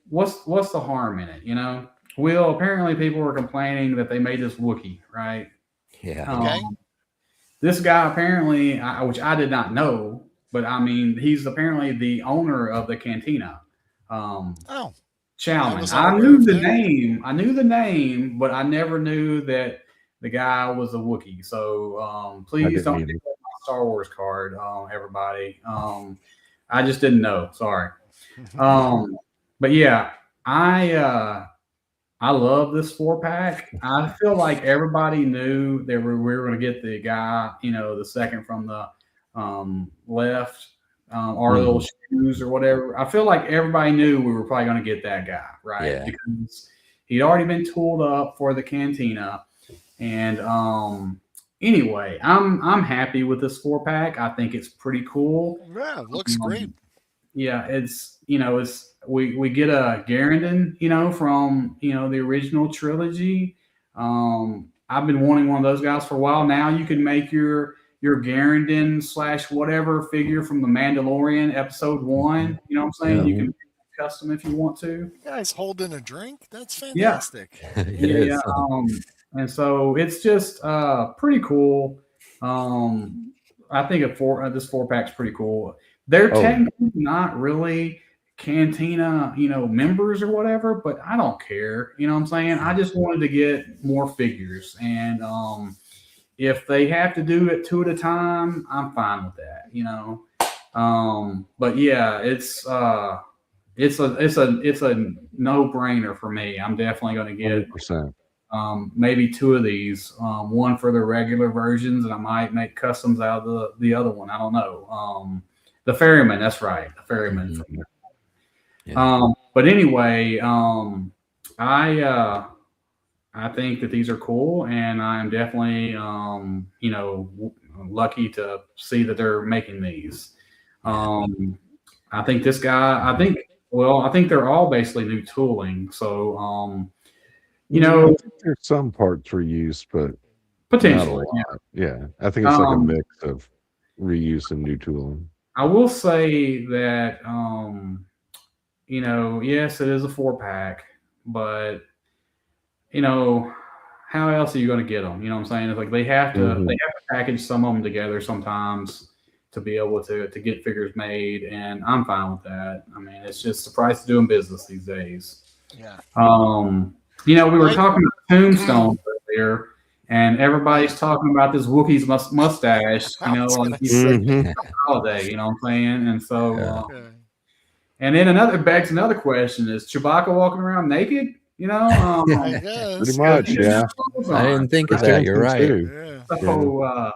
[SPEAKER 1] what's the harm in it? Well, apparently people were complaining that they made this Wookiee, right?
[SPEAKER 4] Yeah.
[SPEAKER 3] Okay.
[SPEAKER 1] Um, this guy apparently, which I did not know, but I mean, he's apparently the owner of the cantina. Um,
[SPEAKER 3] Oh, I
[SPEAKER 1] Chalman.
[SPEAKER 3] was
[SPEAKER 1] I
[SPEAKER 3] unaware
[SPEAKER 1] knew
[SPEAKER 3] of
[SPEAKER 1] the
[SPEAKER 3] that.
[SPEAKER 1] name. I knew the name, but I never knew that the guy was a Wookiee. So
[SPEAKER 2] I
[SPEAKER 1] please
[SPEAKER 2] didn't
[SPEAKER 1] don't give
[SPEAKER 2] either.
[SPEAKER 1] up my Star Wars card, everybody. I just didn't know. Sorry. Um, but yeah, I love this 4 pack. I feel like everybody knew that we were going to get the guy, the second from the left. our little shoes or whatever. I feel like everybody knew we were probably going to get that guy, right?
[SPEAKER 4] Yeah.
[SPEAKER 1] Because he'd already been tooled up for the cantina. And anyway, I'm happy with this 4-pack. I think it's pretty cool.
[SPEAKER 3] Yeah, looks great.
[SPEAKER 1] Yeah, it's we get a Garandon, from the original trilogy. I've been wanting one of those guys for a while. Now you can make your Garandon / whatever figure from the Mandalorian episode 1. You know what I'm saying? You can custom if you want to.
[SPEAKER 3] You guys holding a drink? That's
[SPEAKER 1] Yeah.
[SPEAKER 3] fantastic.
[SPEAKER 1] Yeah. And so it's just pretty cool. I think this 4-pack's pretty cool. They're technically not really Cantina, members or whatever, but I don't care. You know what I'm saying? I just wanted to get more figures, and if they have to do it 2 at a time, I'm fine with that. But yeah, it's a no-brainer for me. I'm definitely going to get
[SPEAKER 2] 100%.
[SPEAKER 1] maybe 2 of these, one for the regular versions, and I might make customs out of the other one. I don't know. The ferryman, that's right, the ferryman.
[SPEAKER 4] Yeah.
[SPEAKER 1] But anyway, I think that these are cool, and I'm definitely lucky to see that they're making these. I think this guy. I think they're all basically new tooling. So
[SPEAKER 2] there's some parts reused, but
[SPEAKER 1] potentially,
[SPEAKER 2] yeah. I think it's like a mix of reuse and new tooling.
[SPEAKER 1] I will say that yes, it is a 4-pack, but how else are you going to get them? You know what I'm saying? It's like they have to package some of them together sometimes to be able to get figures made, and I'm fine with that. I mean, it's just the price of doing business these days.
[SPEAKER 3] Yeah.
[SPEAKER 1] We were talking about Tombstone earlier, and everybody's talking about this Wookiee's mustache, holiday, you know what I'm saying? And so, and then begs another question: is Chewbacca walking around naked?
[SPEAKER 3] I guess.
[SPEAKER 2] Pretty much, yeah.
[SPEAKER 4] I didn't think of that. You're right.
[SPEAKER 3] Yeah.
[SPEAKER 1] So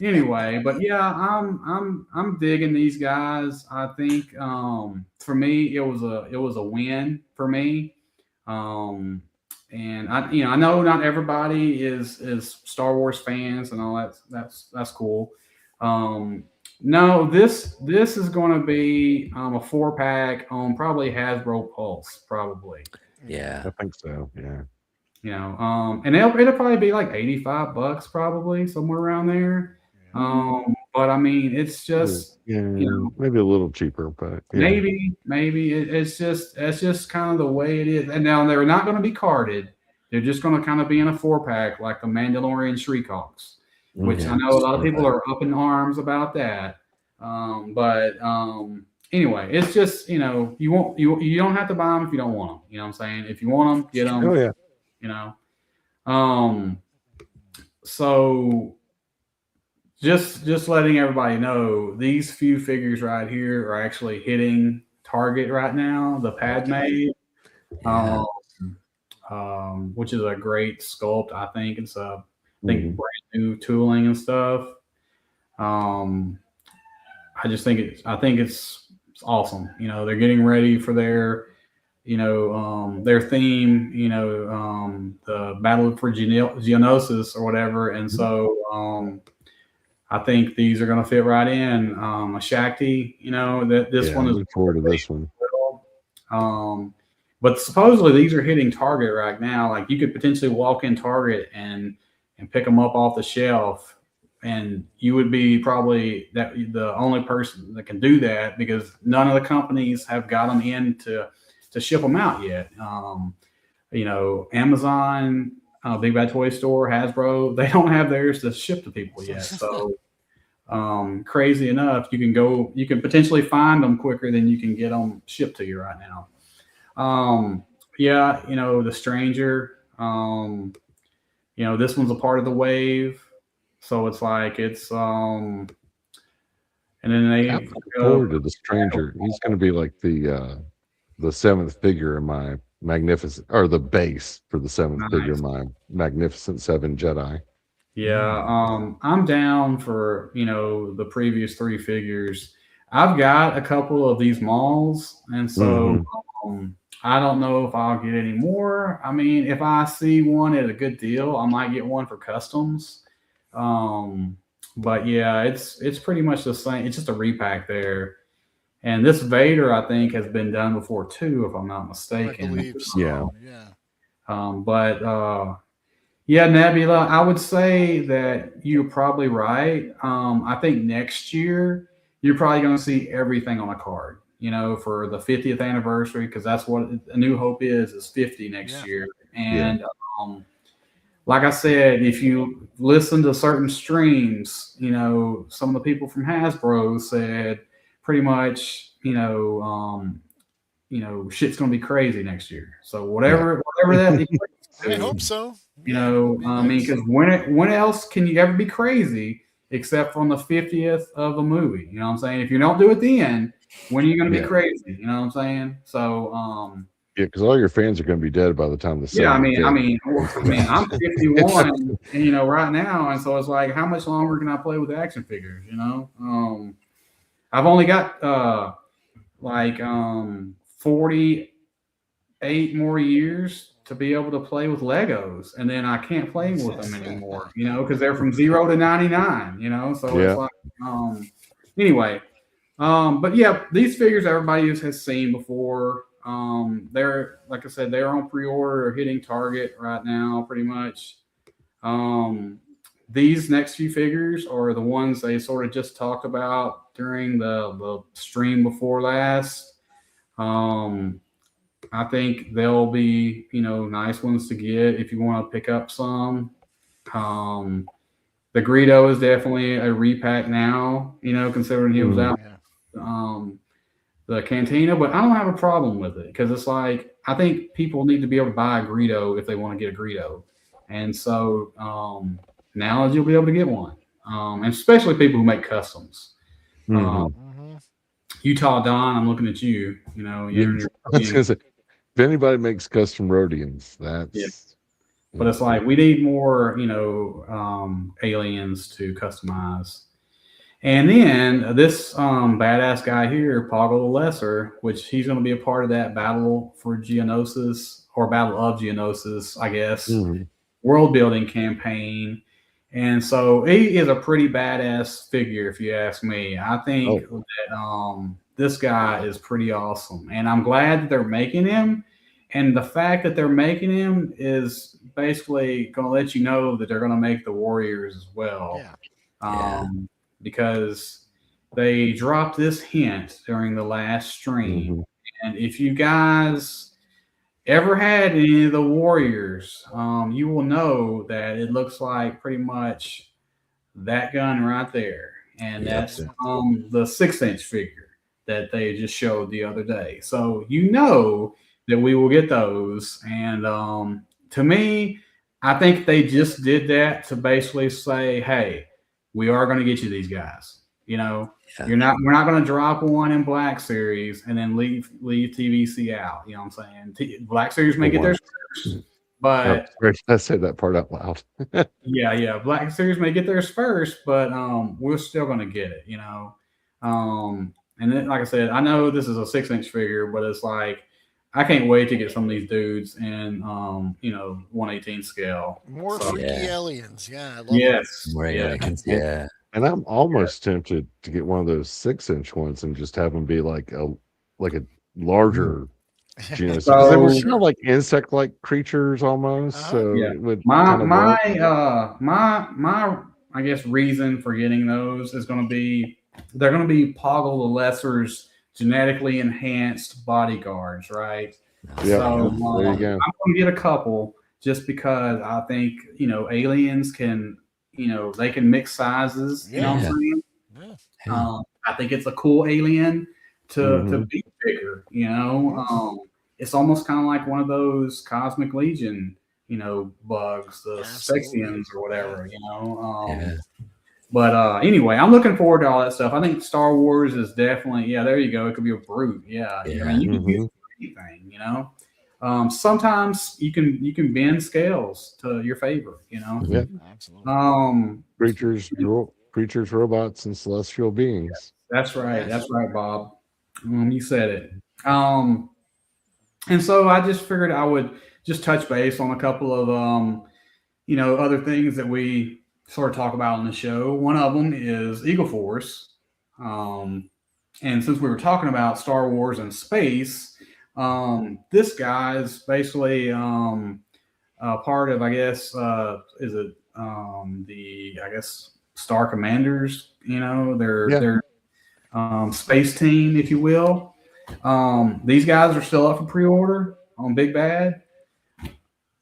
[SPEAKER 1] anyway, but yeah, I'm digging these guys. I think for me it was a win for me. And I know not everybody is Star Wars fans and all that. That's cool. No, this is going to be a 4-pack on probably Hasbro Pulse, probably.
[SPEAKER 4] Yeah,
[SPEAKER 2] I think so. Yeah.
[SPEAKER 1] And it'll probably be like $85, probably somewhere around there. But I mean, it's just
[SPEAKER 2] maybe a little cheaper, but
[SPEAKER 1] maybe it's just kind of the way it is. And now they're not going to be carded; they're just going to kind of be in a 4-pack like the Mandalorian Shriek-Hawks, which I know a lot of people are up in arms about that. But anyway, it's just you don't have to buy them if you don't want them. You know what I'm saying? If you want them, get them.
[SPEAKER 2] Oh yeah.
[SPEAKER 1] So just letting everybody know, these few figures right here are actually hitting target right now. The Padme, which is a great sculpt. I think it's brand new tooling and stuff. I just think it's awesome. They're getting ready for their theme, the battle for Geonosis or whatever. And so I think these are going to fit right in. A Shakti, this one is.
[SPEAKER 2] Look forward to this one.
[SPEAKER 1] But supposedly these are hitting Target right now. Like you could potentially walk in Target and pick them up off the shelf, and you would be probably the only person that can do that because none of the companies have got them in to ship them out yet. Amazon, Big Bad Toy Store, Hasbro, they don't have theirs to ship to people yet. So crazy enough, you can potentially find them quicker than you can get them shipped to you right now. The Stranger, this one's a part of the wave. So it's like and then they
[SPEAKER 2] I'm looking forward to the Stranger. He's going to be like the 7th figure in my the base for the 7th figure in my Magnificent 7 Jedi.
[SPEAKER 1] Yeah, I'm down for the previous 3 figures. I've got a couple of these malls, and so
[SPEAKER 2] Mhm.
[SPEAKER 1] I don't know if I'll get any more. I mean, if I see one at a good deal, I might get one for customs. Um, but yeah, it's pretty much the same. It's just a repack there. And this Vader, I think, has been done before too, if I'm not
[SPEAKER 3] I
[SPEAKER 1] mistaken.
[SPEAKER 3] believe
[SPEAKER 2] Yeah.
[SPEAKER 3] so. Yeah.
[SPEAKER 1] But yeah, Nebula, I would say that you're probably right. I think next year you're probably going to see everything on a card. You know, for the 50th anniversary, because that's what A New Hope is 50 next
[SPEAKER 3] Yeah.
[SPEAKER 1] year.
[SPEAKER 2] Yeah.
[SPEAKER 1] And like I said, if you listen to certain streams, you know, some of the people from Hasbro said pretty much, shit's gonna be crazy next year. So
[SPEAKER 2] Yeah.
[SPEAKER 1] whatever that equates
[SPEAKER 3] I
[SPEAKER 1] to,
[SPEAKER 3] hope so. Yeah, it'd be
[SPEAKER 1] I mean,
[SPEAKER 3] nice.
[SPEAKER 1] because when else can you ever be crazy except from the 50th of a movie? You know what I'm saying? If you don't do it then, when are you gonna be
[SPEAKER 2] Yeah.
[SPEAKER 1] crazy? You know what I'm saying? So
[SPEAKER 2] Yeah, because all your fans are going to be dead by the time the
[SPEAKER 1] yeah,
[SPEAKER 2] 75th.
[SPEAKER 1] I'm 51, right now, and so it's like, how much longer can I play with action figures? I've only got like 48 more years to be able to play with Legos, and then I can't play with them anymore, because they're from 0 to 99, so it's
[SPEAKER 2] Yeah.
[SPEAKER 1] like, anyway, but yeah, these figures everybody has seen before. They're, like I said, they're on pre-order or hitting target right now, pretty much. Um, these next few figures are the ones they sort of just talked about during the stream before last. Um, I think they'll be, nice ones to get if you want to pick up some. Um, the Greedo is definitely a repack now, considering he was
[SPEAKER 2] Mhm.
[SPEAKER 1] out.
[SPEAKER 3] Yeah.
[SPEAKER 1] Um, the Cantina, but I don't have a problem with it because it's like, I think people need to be able to buy a Greedo if they want to get a Greedo, and so now you'll be able to get one, and especially people who make customs. Uh,
[SPEAKER 2] Mhm.
[SPEAKER 3] Hmm.
[SPEAKER 1] Utah Don, I'm looking at you. You're in
[SPEAKER 2] Yeah.
[SPEAKER 1] your
[SPEAKER 2] I was going to say, if anybody makes custom Rhodians,
[SPEAKER 1] yeah,
[SPEAKER 2] that's
[SPEAKER 1] but it's like we need more, aliens to customize. And then this badass guy here, Poggle the Lesser, which he's going to be a part of that battle for Geonosis, or Battle of Geonosis, I guess,
[SPEAKER 2] Mhm.
[SPEAKER 1] world building campaign. And so he is a pretty badass figure, if you ask me. I think
[SPEAKER 2] Oh,
[SPEAKER 1] that this guy is pretty awesome. And I'm glad that they're making him. And the fact that they're making him is basically going to let you know that they're going to make the Warriors as well.
[SPEAKER 3] Yeah.
[SPEAKER 4] Yeah.
[SPEAKER 1] Because they dropped this hint during the last stream.
[SPEAKER 2] mhm.
[SPEAKER 1] And if you guys ever had any of the Warriors, you will know that it looks like pretty much that gun right there. And
[SPEAKER 4] Yep.
[SPEAKER 1] that's the 6-inch figure that they just showed the other day. So you know that we will get those. And to me, I think they just did that to basically say, hey, we are going to get you these guys.
[SPEAKER 4] Yeah.
[SPEAKER 1] We're not going to drop one in Black Series and then leave TVC out. You know what I'm saying? Black Series may
[SPEAKER 2] Oh,
[SPEAKER 1] get
[SPEAKER 2] wow.
[SPEAKER 1] theirs first, but
[SPEAKER 2] I said that part out loud.
[SPEAKER 1] yeah. Black Series may get theirs first, but we're still going to get it. And then, like I said, I know this is a 6-inch figure, but it's like I can't wait to get some of these dudes in 1/18 scale.
[SPEAKER 3] More
[SPEAKER 1] So
[SPEAKER 3] freaky
[SPEAKER 4] Yeah.
[SPEAKER 3] aliens. Yeah, I love them.
[SPEAKER 1] yes,
[SPEAKER 4] More
[SPEAKER 1] yeah,
[SPEAKER 4] aliens.
[SPEAKER 2] And,
[SPEAKER 4] Yeah.
[SPEAKER 2] and I'm almost tempted to get one of those 6-inch ones and just have them be like a larger genus, because they were
[SPEAKER 1] So
[SPEAKER 2] kind of like insect-like creatures almost.
[SPEAKER 3] Uh-huh.
[SPEAKER 2] So
[SPEAKER 1] yeah,
[SPEAKER 2] it would
[SPEAKER 1] my
[SPEAKER 2] kind of work.
[SPEAKER 1] my I guess reason for getting those is going to be they're going to be Poggle the Lesser's genetically enhanced bodyguards, right?
[SPEAKER 2] Yeah,
[SPEAKER 1] So
[SPEAKER 2] there you
[SPEAKER 1] I'm
[SPEAKER 2] go.
[SPEAKER 1] going to get a couple just because I think aliens can they can mix sizes. You know what I'm
[SPEAKER 3] Yeah.
[SPEAKER 1] saying?
[SPEAKER 3] Yeah.
[SPEAKER 4] Yeah.
[SPEAKER 1] I think it's a cool alien to
[SPEAKER 2] Mhm.
[SPEAKER 1] be bigger.
[SPEAKER 3] Mhm.
[SPEAKER 1] It's almost kind of like one of those Cosmic Legion, bugs, the
[SPEAKER 3] Absolutely.
[SPEAKER 1] Spexians or whatever.
[SPEAKER 4] Yeah.
[SPEAKER 1] But anyway, I'm looking forward to all that stuff. I think Star Wars is definitely there you go. It could be a brute. Yeah, I
[SPEAKER 4] Yeah.
[SPEAKER 1] mean you can use
[SPEAKER 2] Mhm.
[SPEAKER 1] anything. Sometimes you can bend scales to your favor.
[SPEAKER 2] Yeah,
[SPEAKER 3] Absolutely.
[SPEAKER 1] Um,
[SPEAKER 2] creatures, robots, and celestial beings.
[SPEAKER 1] That's right.
[SPEAKER 3] Yes.
[SPEAKER 1] That's right, Bob. You said it. And so I just figured I would just touch base on a couple of other things that we sort of talk about on the show. One of them is Eagle Force. And since we were talking about Star Wars and space, this guy is basically part of, I guess, is it the, I guess, Star Commanders? Their space team, if you will. These guys are still up for pre-order on Big Bad.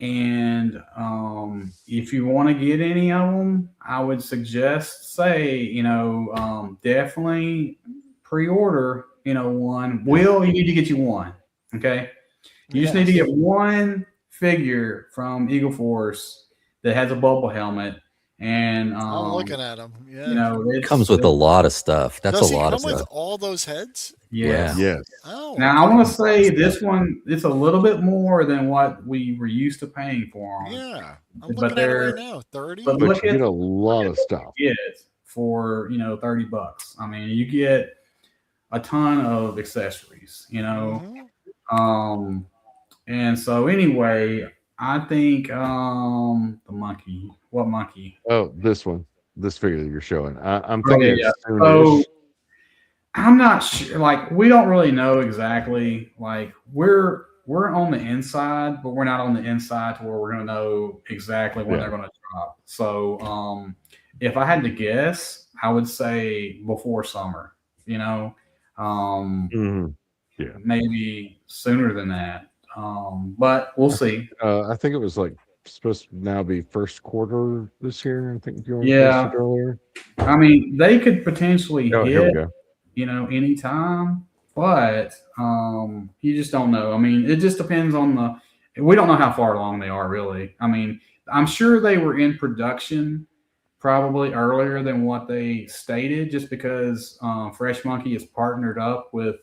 [SPEAKER 1] And if you want to get any of them, I would suggest, definitely pre-order, one. Will, you need to get you one. Okay. You just need to get one figure from Eagle Force that has a bubble helmet. And
[SPEAKER 3] I'm looking at them. Yeah.
[SPEAKER 4] It comes with a lot of stuff. That's
[SPEAKER 3] Does
[SPEAKER 4] a lot
[SPEAKER 3] he
[SPEAKER 4] of
[SPEAKER 3] come with
[SPEAKER 4] stuff.
[SPEAKER 3] all those heads?
[SPEAKER 1] Yes.
[SPEAKER 2] Yes.
[SPEAKER 3] Oh.
[SPEAKER 1] Now I want to say this one, it's a little bit more than what we were used to paying for them.
[SPEAKER 3] Yeah. I'm looking at it right now. 30.
[SPEAKER 1] But
[SPEAKER 2] you get a lot of stuff.
[SPEAKER 1] Get for $30. I mean, you get a ton of accessories.
[SPEAKER 3] Mm-hmm.
[SPEAKER 1] And so anyway, I think the monkey. What monkey?
[SPEAKER 2] Oh, this one. This figure that you're showing. I'm thinking it's soonish.
[SPEAKER 1] So I'm not sure. Like, we don't really know exactly. Like, we're on the inside, but we're not on the inside to where we're going to know exactly when they're going to drop. So, if I had to guess, I would say before summer. Maybe sooner than that. But we'll see.
[SPEAKER 2] I think it was like supposed to now be first quarter this year. I think you
[SPEAKER 1] posted
[SPEAKER 2] earlier.
[SPEAKER 1] I mean, they could potentially hit,
[SPEAKER 2] here we go.
[SPEAKER 1] Anytime, but you just don't know. I mean, it just depends on we don't know how far along they are really. I mean, I'm sure they were in production probably earlier than what they stated, just because Fresh Monkey is partnered up with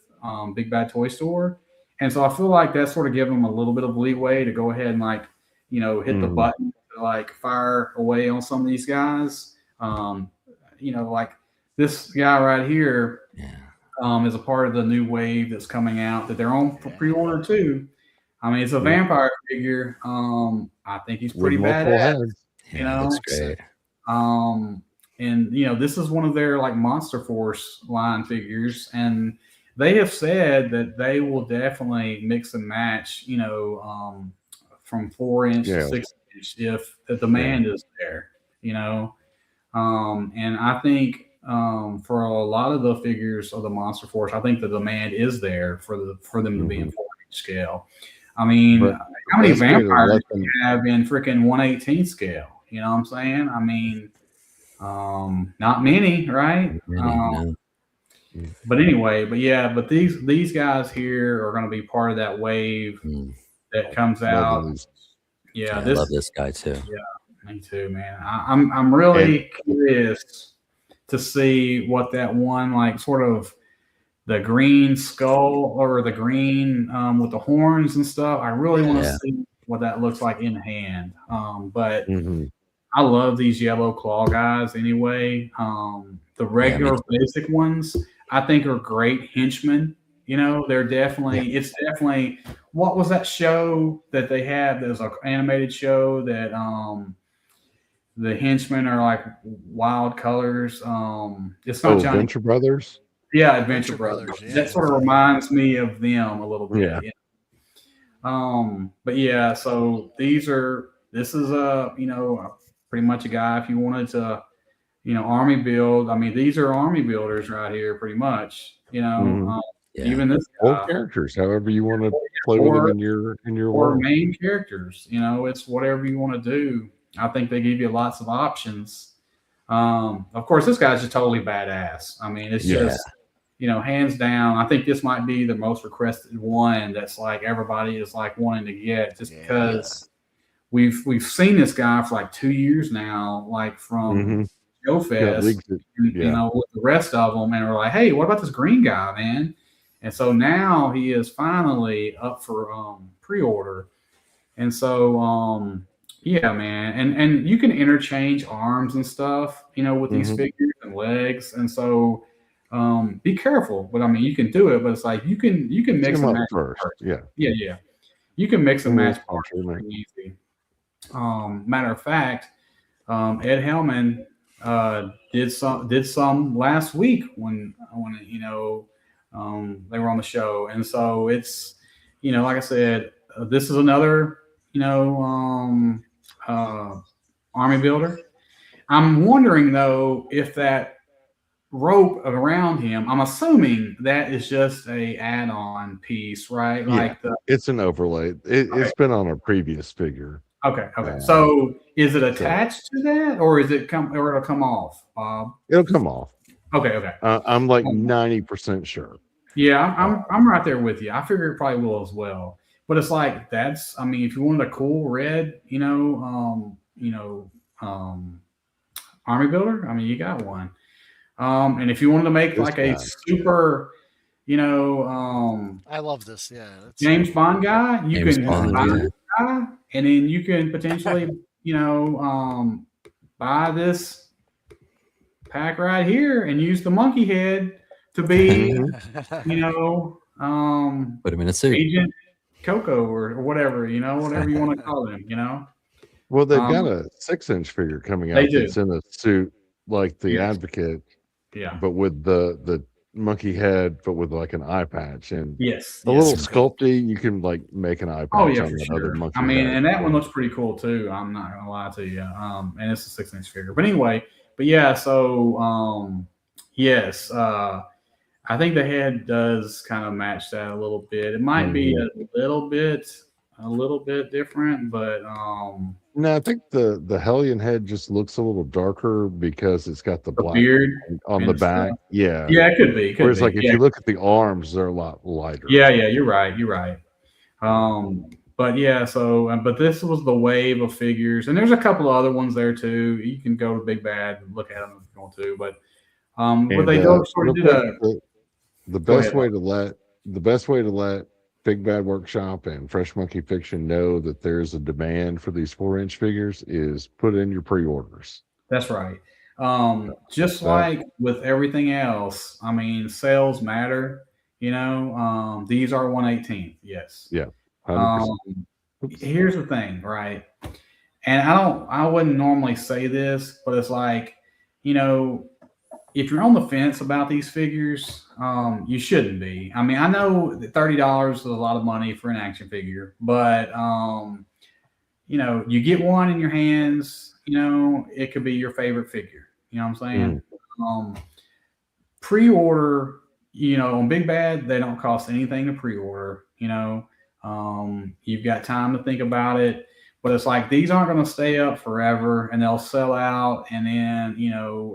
[SPEAKER 1] Big Bad Toy Store. And so I feel like that's sort of giving them a little bit of leeway to go ahead and hit the button to fire away on some of these guys. Like this guy right here is a part of the new wave that's coming out that they're on for pre-order too. I mean, it's a vampire figure. I think he's pretty badass.
[SPEAKER 4] That's great.
[SPEAKER 1] And this is one of their Monster Force line figures, and they have said that they will definitely mix and match, from 4-inch to 6-inch if the demand is there, and I think for a lot of the figures of the Monster Force, I think the demand is there for them to be in 4-inch scale. I mean, how many vampires do you have in freaking 1/18 scale? You know what I'm saying? I mean, not many, right? But anyway, but these guys here are going to be part of that wave that comes out.
[SPEAKER 4] I love this guy too.
[SPEAKER 1] Yeah, me too, man. I'm really curious to see what that one sort of the green skull or the green with the horns and stuff. I really want to see what that looks like in hand. But I love these yellow claw guys anyway. The regular basic ones I think are great henchmen. They're definitely it's definitely what was that show that they had? There's an animated show that the henchmen are wild colors. It's not Johnny
[SPEAKER 2] Adventure Brothers.
[SPEAKER 1] Yeah, Adventure Brothers. That sort of reminds me of them a little bit. But so this is pretty much a guy if you wanted to, army build. I mean, these are army builders right here, pretty much. Even this guy,
[SPEAKER 2] or characters, however you want to play with them in your
[SPEAKER 1] or
[SPEAKER 2] world.
[SPEAKER 1] main characters. It's whatever you want to do. I think they give you lots of options. Of course, this guy's just totally badass. I mean, it's just hands down. I think this might be the most requested one. That's everybody is wanting to get, just because we've seen this guy for 2 years now, from Joe Fest, with the rest of them, and we're like, hey, what about this green guy, man? And so now he is finally up for pre-order, and so man, and you can interchange arms and stuff, with these figures and legs, and so Be careful, but I mean, you can do it. But it's like you can mix
[SPEAKER 2] Come
[SPEAKER 1] and
[SPEAKER 2] up
[SPEAKER 1] match
[SPEAKER 2] first.
[SPEAKER 1] parts.
[SPEAKER 2] Yeah.
[SPEAKER 1] Yeah. You can mix and match parts
[SPEAKER 2] Country,
[SPEAKER 1] pretty easy. Matter of fact, Ed Hellman did some last week when they were on the show, and so it's like I said, this is another uh, army builder. I'm wondering though if that rope around him, I'm assuming that is just a add-on piece, right?
[SPEAKER 2] Yeah,
[SPEAKER 1] Like the
[SPEAKER 2] it's an overlay.
[SPEAKER 1] okay,
[SPEAKER 2] It's been on a previous figure.
[SPEAKER 1] okay.
[SPEAKER 2] Um,
[SPEAKER 1] So is it
[SPEAKER 2] so
[SPEAKER 1] attached to that, or is it or it'll come off, Bob?
[SPEAKER 2] it'll come off.
[SPEAKER 1] Okay.
[SPEAKER 2] I'm like
[SPEAKER 1] Um,
[SPEAKER 2] 90% sure.
[SPEAKER 1] yeah,
[SPEAKER 2] Uh,
[SPEAKER 1] I'm right there with you. I figure it probably will as well. But it's like that's I mean, if you wanted a cool red, army builder, I mean, you got one. And if you wanted to make
[SPEAKER 2] this
[SPEAKER 1] like a
[SPEAKER 2] guy.
[SPEAKER 1] super,
[SPEAKER 3] I love this. Yeah, it's
[SPEAKER 1] James Bond guy, you
[SPEAKER 4] James
[SPEAKER 1] can
[SPEAKER 4] Bond,
[SPEAKER 1] buy
[SPEAKER 4] yeah.
[SPEAKER 1] this guy, and then you can potentially, buy this pack right here and use the monkey head to be,
[SPEAKER 2] Mhm.
[SPEAKER 4] Put him in a suit.
[SPEAKER 1] Agent Coco or whatever, whatever you want to call him.
[SPEAKER 2] Well, they've got
[SPEAKER 1] Um,
[SPEAKER 2] a 6-inch figure coming
[SPEAKER 1] they
[SPEAKER 2] out
[SPEAKER 1] do.
[SPEAKER 2] that's in a suit like the
[SPEAKER 1] Yes.
[SPEAKER 2] Advocate,
[SPEAKER 1] Yeah.
[SPEAKER 2] but with the monkey head, but with like an eye patch and
[SPEAKER 1] Yes.
[SPEAKER 2] a
[SPEAKER 1] Yes.
[SPEAKER 2] little sculpty. You can like make an eye
[SPEAKER 1] Oh
[SPEAKER 2] patch
[SPEAKER 1] yeah,
[SPEAKER 2] on
[SPEAKER 1] for
[SPEAKER 2] that other
[SPEAKER 1] sure.
[SPEAKER 2] monkey
[SPEAKER 1] I mean,
[SPEAKER 2] head.
[SPEAKER 1] and that one looks pretty cool too. I'm not gonna lie to you. And it's a 6-inch figure. But anyway, but yeah. So yes, I think the head does kind of match that a little bit. It might be a little bit different, but
[SPEAKER 2] No, I think the Hellion head just looks a little darker because it's got the
[SPEAKER 1] the
[SPEAKER 2] black
[SPEAKER 1] beard
[SPEAKER 2] on the
[SPEAKER 1] and stuff.
[SPEAKER 2] back. Yeah.
[SPEAKER 1] Yeah, it could be.
[SPEAKER 2] Whereas like if
[SPEAKER 1] Yeah,
[SPEAKER 2] you look at the arms, they're a lot lighter.
[SPEAKER 1] yeah. You're right. You're right. But yeah, so but this was the wave of figures, and there's a couple of other ones there too. You can go to Big Bad and look at them if you want to, but
[SPEAKER 2] And
[SPEAKER 1] they don't sort
[SPEAKER 2] real
[SPEAKER 1] of did
[SPEAKER 2] quick,
[SPEAKER 1] a
[SPEAKER 2] the
[SPEAKER 1] go
[SPEAKER 2] best
[SPEAKER 1] ahead.
[SPEAKER 2] way to let Big Bad Workshop and Fresh Monkey Fiction know that there's a demand for these 4-inch figures is put in your pre-orders.
[SPEAKER 1] That's right. Just
[SPEAKER 2] That
[SPEAKER 1] like with everything else, I mean, sales matter. These are 1/18th. Yes.
[SPEAKER 2] yeah, 100%.
[SPEAKER 1] Um, Here's the thing, right? And I wouldn't normally say this, but it's like, if you're on the fence about these figures, you shouldn't be. I mean, I know that $30 is a lot of money for an action figure, but you get one in your hands, it could be your favorite figure. You know what I'm saying? Pre-order, on Big Bad, they don't cost anything to pre-order. You've got time to think about it, but it's like these aren't going to stay up forever and they'll sell out. And then,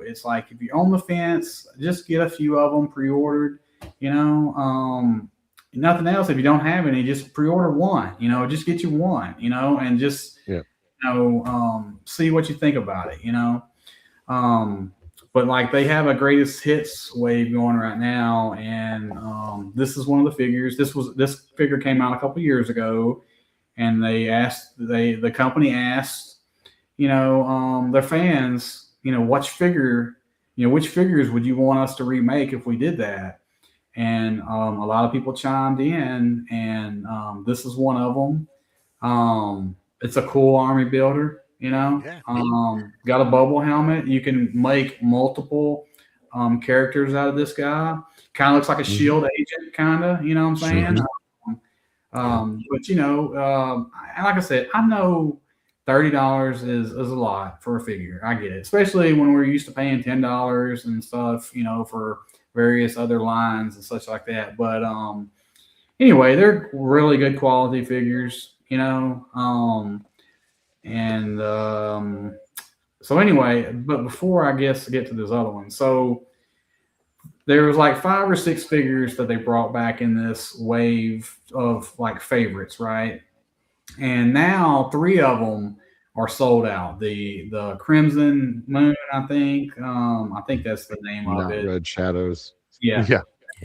[SPEAKER 1] it's like if you're on the fence, just get a few of them pre-ordered. Nothing else. If you don't have any, just pre-order one. Just get you one. And just see what you think about it. But like they have a greatest hits wave going right now, and this is one of the figures. This figure came out a couple years ago, and the company asked, their fans, which figures would you want us to remake if we did that? And a lot of people chimed in, and this is one of them. It's a cool army builder.
[SPEAKER 3] Yeah.
[SPEAKER 1] Got a bubble helmet. You can make multiple characters out of this guy. Kind of looks like a shield agent, kind of. You know what I'm saying? But and like I said, I know $30 is a lot for a figure. I get it, especially when we're used to paying $10 and stuff. For various other lines and such like that. But anyway, they're really good quality figures. And so anyway, but before I guess get to this other one, so there was like 5 or 6 figures that they brought back in this wave of like favorites, right? And now 3 of them are sold out. The Crimson Moon, I think that's the name of
[SPEAKER 2] Not
[SPEAKER 1] it.
[SPEAKER 2] Red Shadows.
[SPEAKER 1] Yeah.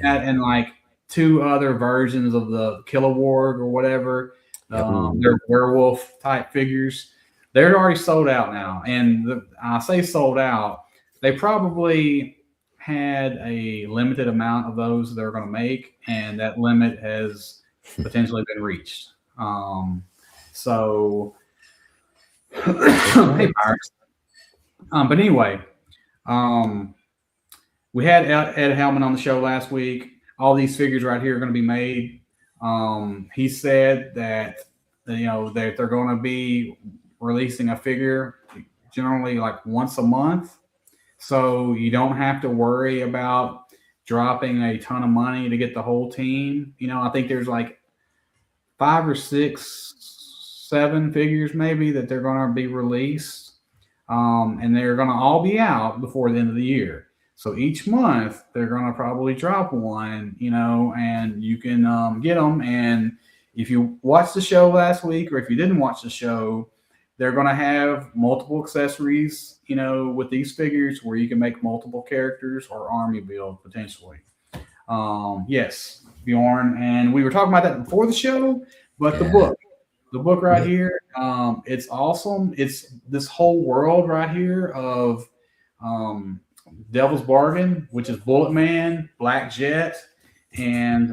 [SPEAKER 1] And like 2 other versions of the Kilowog or whatever. They're werewolf type figures. They're already sold out now, and I say sold out. They probably had a limited amount of those they're going to make, and that limit has potentially been reached. So, hey, Pirates. But anyway, um, we had Ed Hellman on the show last week. All these figures right here are going to be made. He said that that they're going to be releasing a figure generally like once a month, so you don't have to worry about dropping a ton of money to get the whole team. I think there's like 5 or 6, 7 figures maybe that they're going to be released, and they're going to all be out before the end of the year. So each month they're going to probably drop one, and you can get them. And if you watched the show last week, or if you didn't watch the show, they're going to have multiple accessories, with these figures where you can make multiple characters or army build potentially. Yes, Bjorn, and we were talking about that before the show, but the book right here, it's awesome. It's this whole world right here of Devil's Bargain, which is Bullet Man, Black Jet, and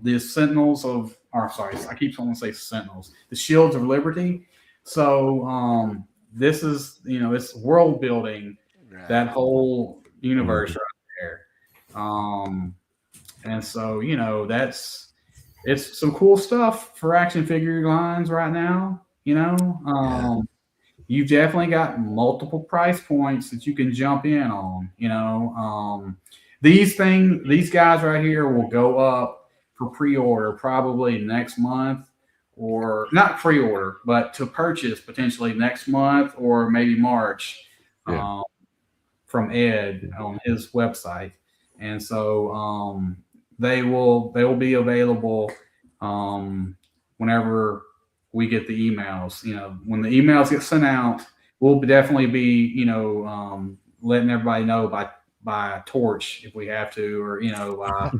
[SPEAKER 1] the Sentinels of, or sorry, I keep wanting to say Sentinels, the Shields of Liberty. So this is, it's world building, that whole universe right there. And so, it's some cool stuff for action figure lines right now. You've definitely got multiple price points that you can jump in on. These guys right here will go up for pre-order probably next month, or not pre-order, but to purchase potentially next month or maybe March, from Ed on his website. And so they will be available whenever we get the emails. When the emails get sent out, we'll definitely be letting everybody know by torch if we have to, or by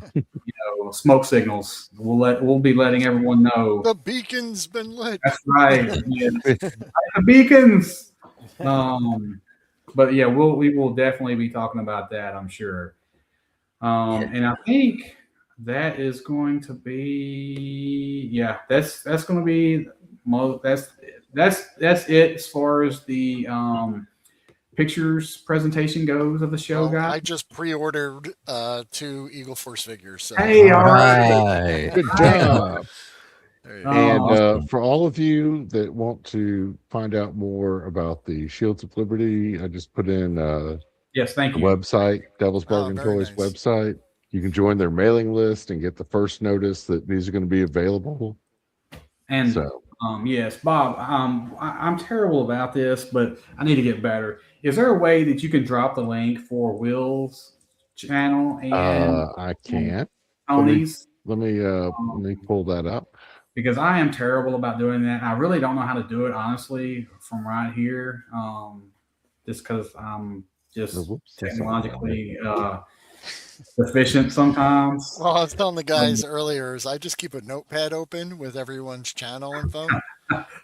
[SPEAKER 1] smoke signals. We'll be letting everyone know
[SPEAKER 3] the beacon's been lit.
[SPEAKER 1] That's right. Yeah. The beacons. But yeah, we will definitely be talking about that, I'm sure. And I think that is going to be, that's going to be that's it as far as the pictures presentation goes of the show, guys.
[SPEAKER 3] I just pre-ordered 2 Eagle Force figures. So.
[SPEAKER 1] Hey, all right.
[SPEAKER 2] Good job.
[SPEAKER 1] Awesome.
[SPEAKER 2] For all of you that want to find out more about the Shields of Liberty, I just put in
[SPEAKER 1] yes, thank
[SPEAKER 2] the
[SPEAKER 1] you.
[SPEAKER 2] Website, Devil's Bargain Toys website. You can join their mailing list and get the first notice that these are going to be available.
[SPEAKER 1] And so, yes, Bob, I'm terrible about this, but I need to get better. Is there a way that you can drop the link for Will's channel? And
[SPEAKER 2] I can't.
[SPEAKER 1] On these?
[SPEAKER 2] Let me pull that up.
[SPEAKER 1] Because I am terrible about doing that. I really don't know how to do it, honestly, from right here. Just because I'm just technologically deficient sometimes.
[SPEAKER 3] Well, I was telling the guys earlier, is I just keep a notepad open with everyone's channel info.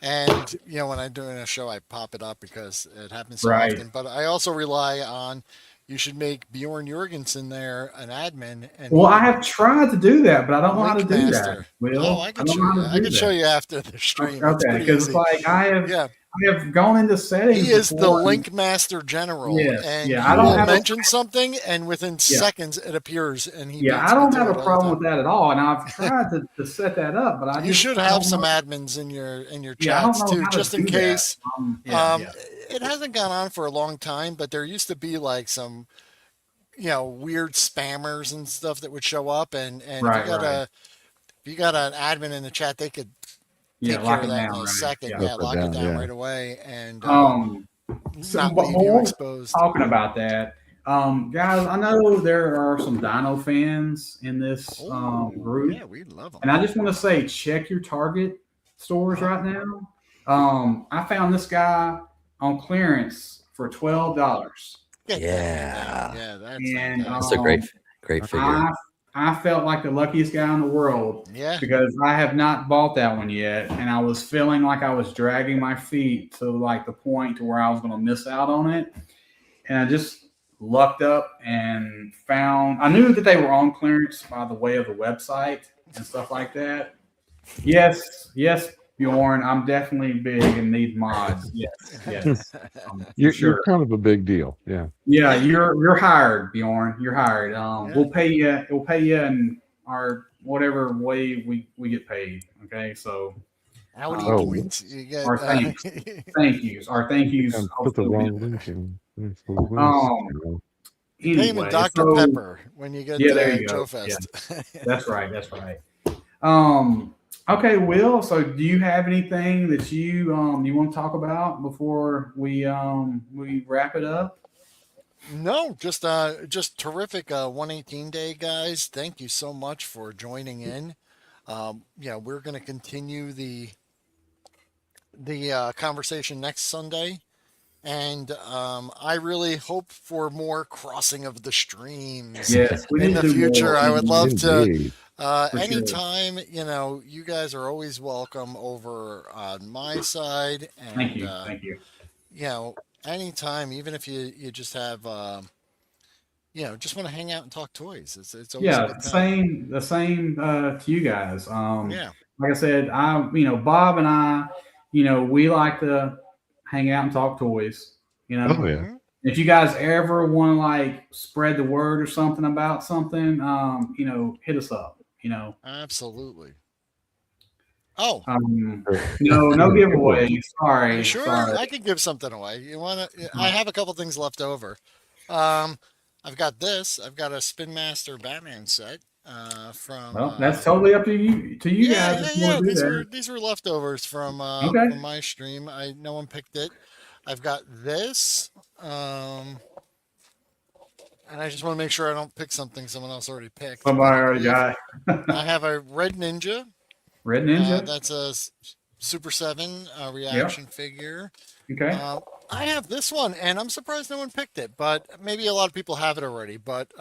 [SPEAKER 3] And, when I'm doing a show, I pop it up because it happens so often. But I also rely on, you should make Bjorn Jorgensen there an admin. And
[SPEAKER 1] I have tried to do that, but I don't know how to do that.
[SPEAKER 3] Will? I can show you after the stream.
[SPEAKER 1] Okay, because like I have gone into settings.
[SPEAKER 3] He is the Link Master General.
[SPEAKER 1] Yes,
[SPEAKER 3] and I don't mention something, and within seconds it appears. And
[SPEAKER 1] I don't have a problem with that at all. And I've tried to set that up, but
[SPEAKER 3] you should have some admins in your chats too, just in case. It hasn't gone on for a long time, but there used to be like some, weird spammers and stuff that would show up, and if you got an admin in the chat, they could take care of that in a second. Lock it down right away, and not leave you exposed.
[SPEAKER 1] Talking about that, guys, I know there are some Dino fans in this group.
[SPEAKER 3] Yeah, we love them.
[SPEAKER 1] And I just want to say, check your Target stores right now. I found this guy on clearance for $12.
[SPEAKER 4] Yeah,
[SPEAKER 3] that's
[SPEAKER 4] a great figure.
[SPEAKER 1] I felt like the luckiest guy in the world, because I have not bought that one yet, and I was feeling like I was dragging my feet to like the point to where I was going to miss out on it, and I just lucked up and found. I knew that they were on clearance by the way of the website and stuff like that. Yes, Bjorn. I'm definitely big and need mods. Yes. For
[SPEAKER 2] You're
[SPEAKER 1] sure.
[SPEAKER 2] kind of a big deal. Yeah.
[SPEAKER 1] Yeah, you're hired, Bjorn. You're hired.
[SPEAKER 3] Yeah.
[SPEAKER 1] We'll pay you. We'll pay you in our whatever way we get paid. Okay, so
[SPEAKER 3] Audi
[SPEAKER 2] Oh,
[SPEAKER 3] points. You get
[SPEAKER 1] our thanks, thank yous, our thank yous.
[SPEAKER 2] I put the wrong link in.
[SPEAKER 1] Um.
[SPEAKER 3] you pay him in
[SPEAKER 1] Anyway,
[SPEAKER 3] Dr.
[SPEAKER 1] so
[SPEAKER 3] Pepper when you get
[SPEAKER 1] yeah, there you
[SPEAKER 3] Joe
[SPEAKER 1] go.
[SPEAKER 3] Fest.
[SPEAKER 1] That's right. That's right. Okay, Will. So, do you have anything that you want to talk about before we wrap it up?
[SPEAKER 3] No, just terrific 118 day, guys. Thank you so much for joining in. Yeah, we're going to continue the conversation next Sunday, and I really hope for more crossing of the streams
[SPEAKER 1] Yes, we
[SPEAKER 3] in
[SPEAKER 1] need
[SPEAKER 3] the
[SPEAKER 1] to do
[SPEAKER 3] future.
[SPEAKER 1] more.
[SPEAKER 3] I would love to.
[SPEAKER 2] Indeed.
[SPEAKER 1] For sure.
[SPEAKER 3] Anytime, you guys are always welcome over on my side, and
[SPEAKER 1] Thank you. Thank you.
[SPEAKER 3] anytime, even if you just have just want to hang out and talk toys. It's always a
[SPEAKER 1] Yeah,
[SPEAKER 3] good time.
[SPEAKER 1] the same to you guys.
[SPEAKER 3] Yeah.
[SPEAKER 1] Like I said, Bob and I, we like to hang out and talk toys.
[SPEAKER 2] Oh yeah.
[SPEAKER 3] Mhm.
[SPEAKER 1] If you guys ever want to like spread the word or something about something, hit us up.
[SPEAKER 3] Absolutely. Oh,
[SPEAKER 1] No giveaway. Sorry,
[SPEAKER 3] sure.
[SPEAKER 1] sorry.
[SPEAKER 3] I could give something away. You want to? I have a couple things left over. I've got this. I've got a Spin Master Batman set from.
[SPEAKER 1] Well, that's totally up to you. To you
[SPEAKER 3] Yeah,
[SPEAKER 1] guys,
[SPEAKER 3] yeah,
[SPEAKER 1] if you want
[SPEAKER 3] yeah.
[SPEAKER 1] to do
[SPEAKER 3] These
[SPEAKER 1] that.
[SPEAKER 3] were leftovers
[SPEAKER 1] Okay.
[SPEAKER 3] from my stream. No one picked it. I've got this. And I just want to make sure I don't pick something someone else already picked.
[SPEAKER 1] Somebody already got
[SPEAKER 3] I have a Red Ninja.
[SPEAKER 1] Red Ninja.
[SPEAKER 3] That's a Super 7 reaction figure.
[SPEAKER 1] Okay.
[SPEAKER 3] I have this one, and I'm surprised no one picked it, but maybe a lot of people have it already. But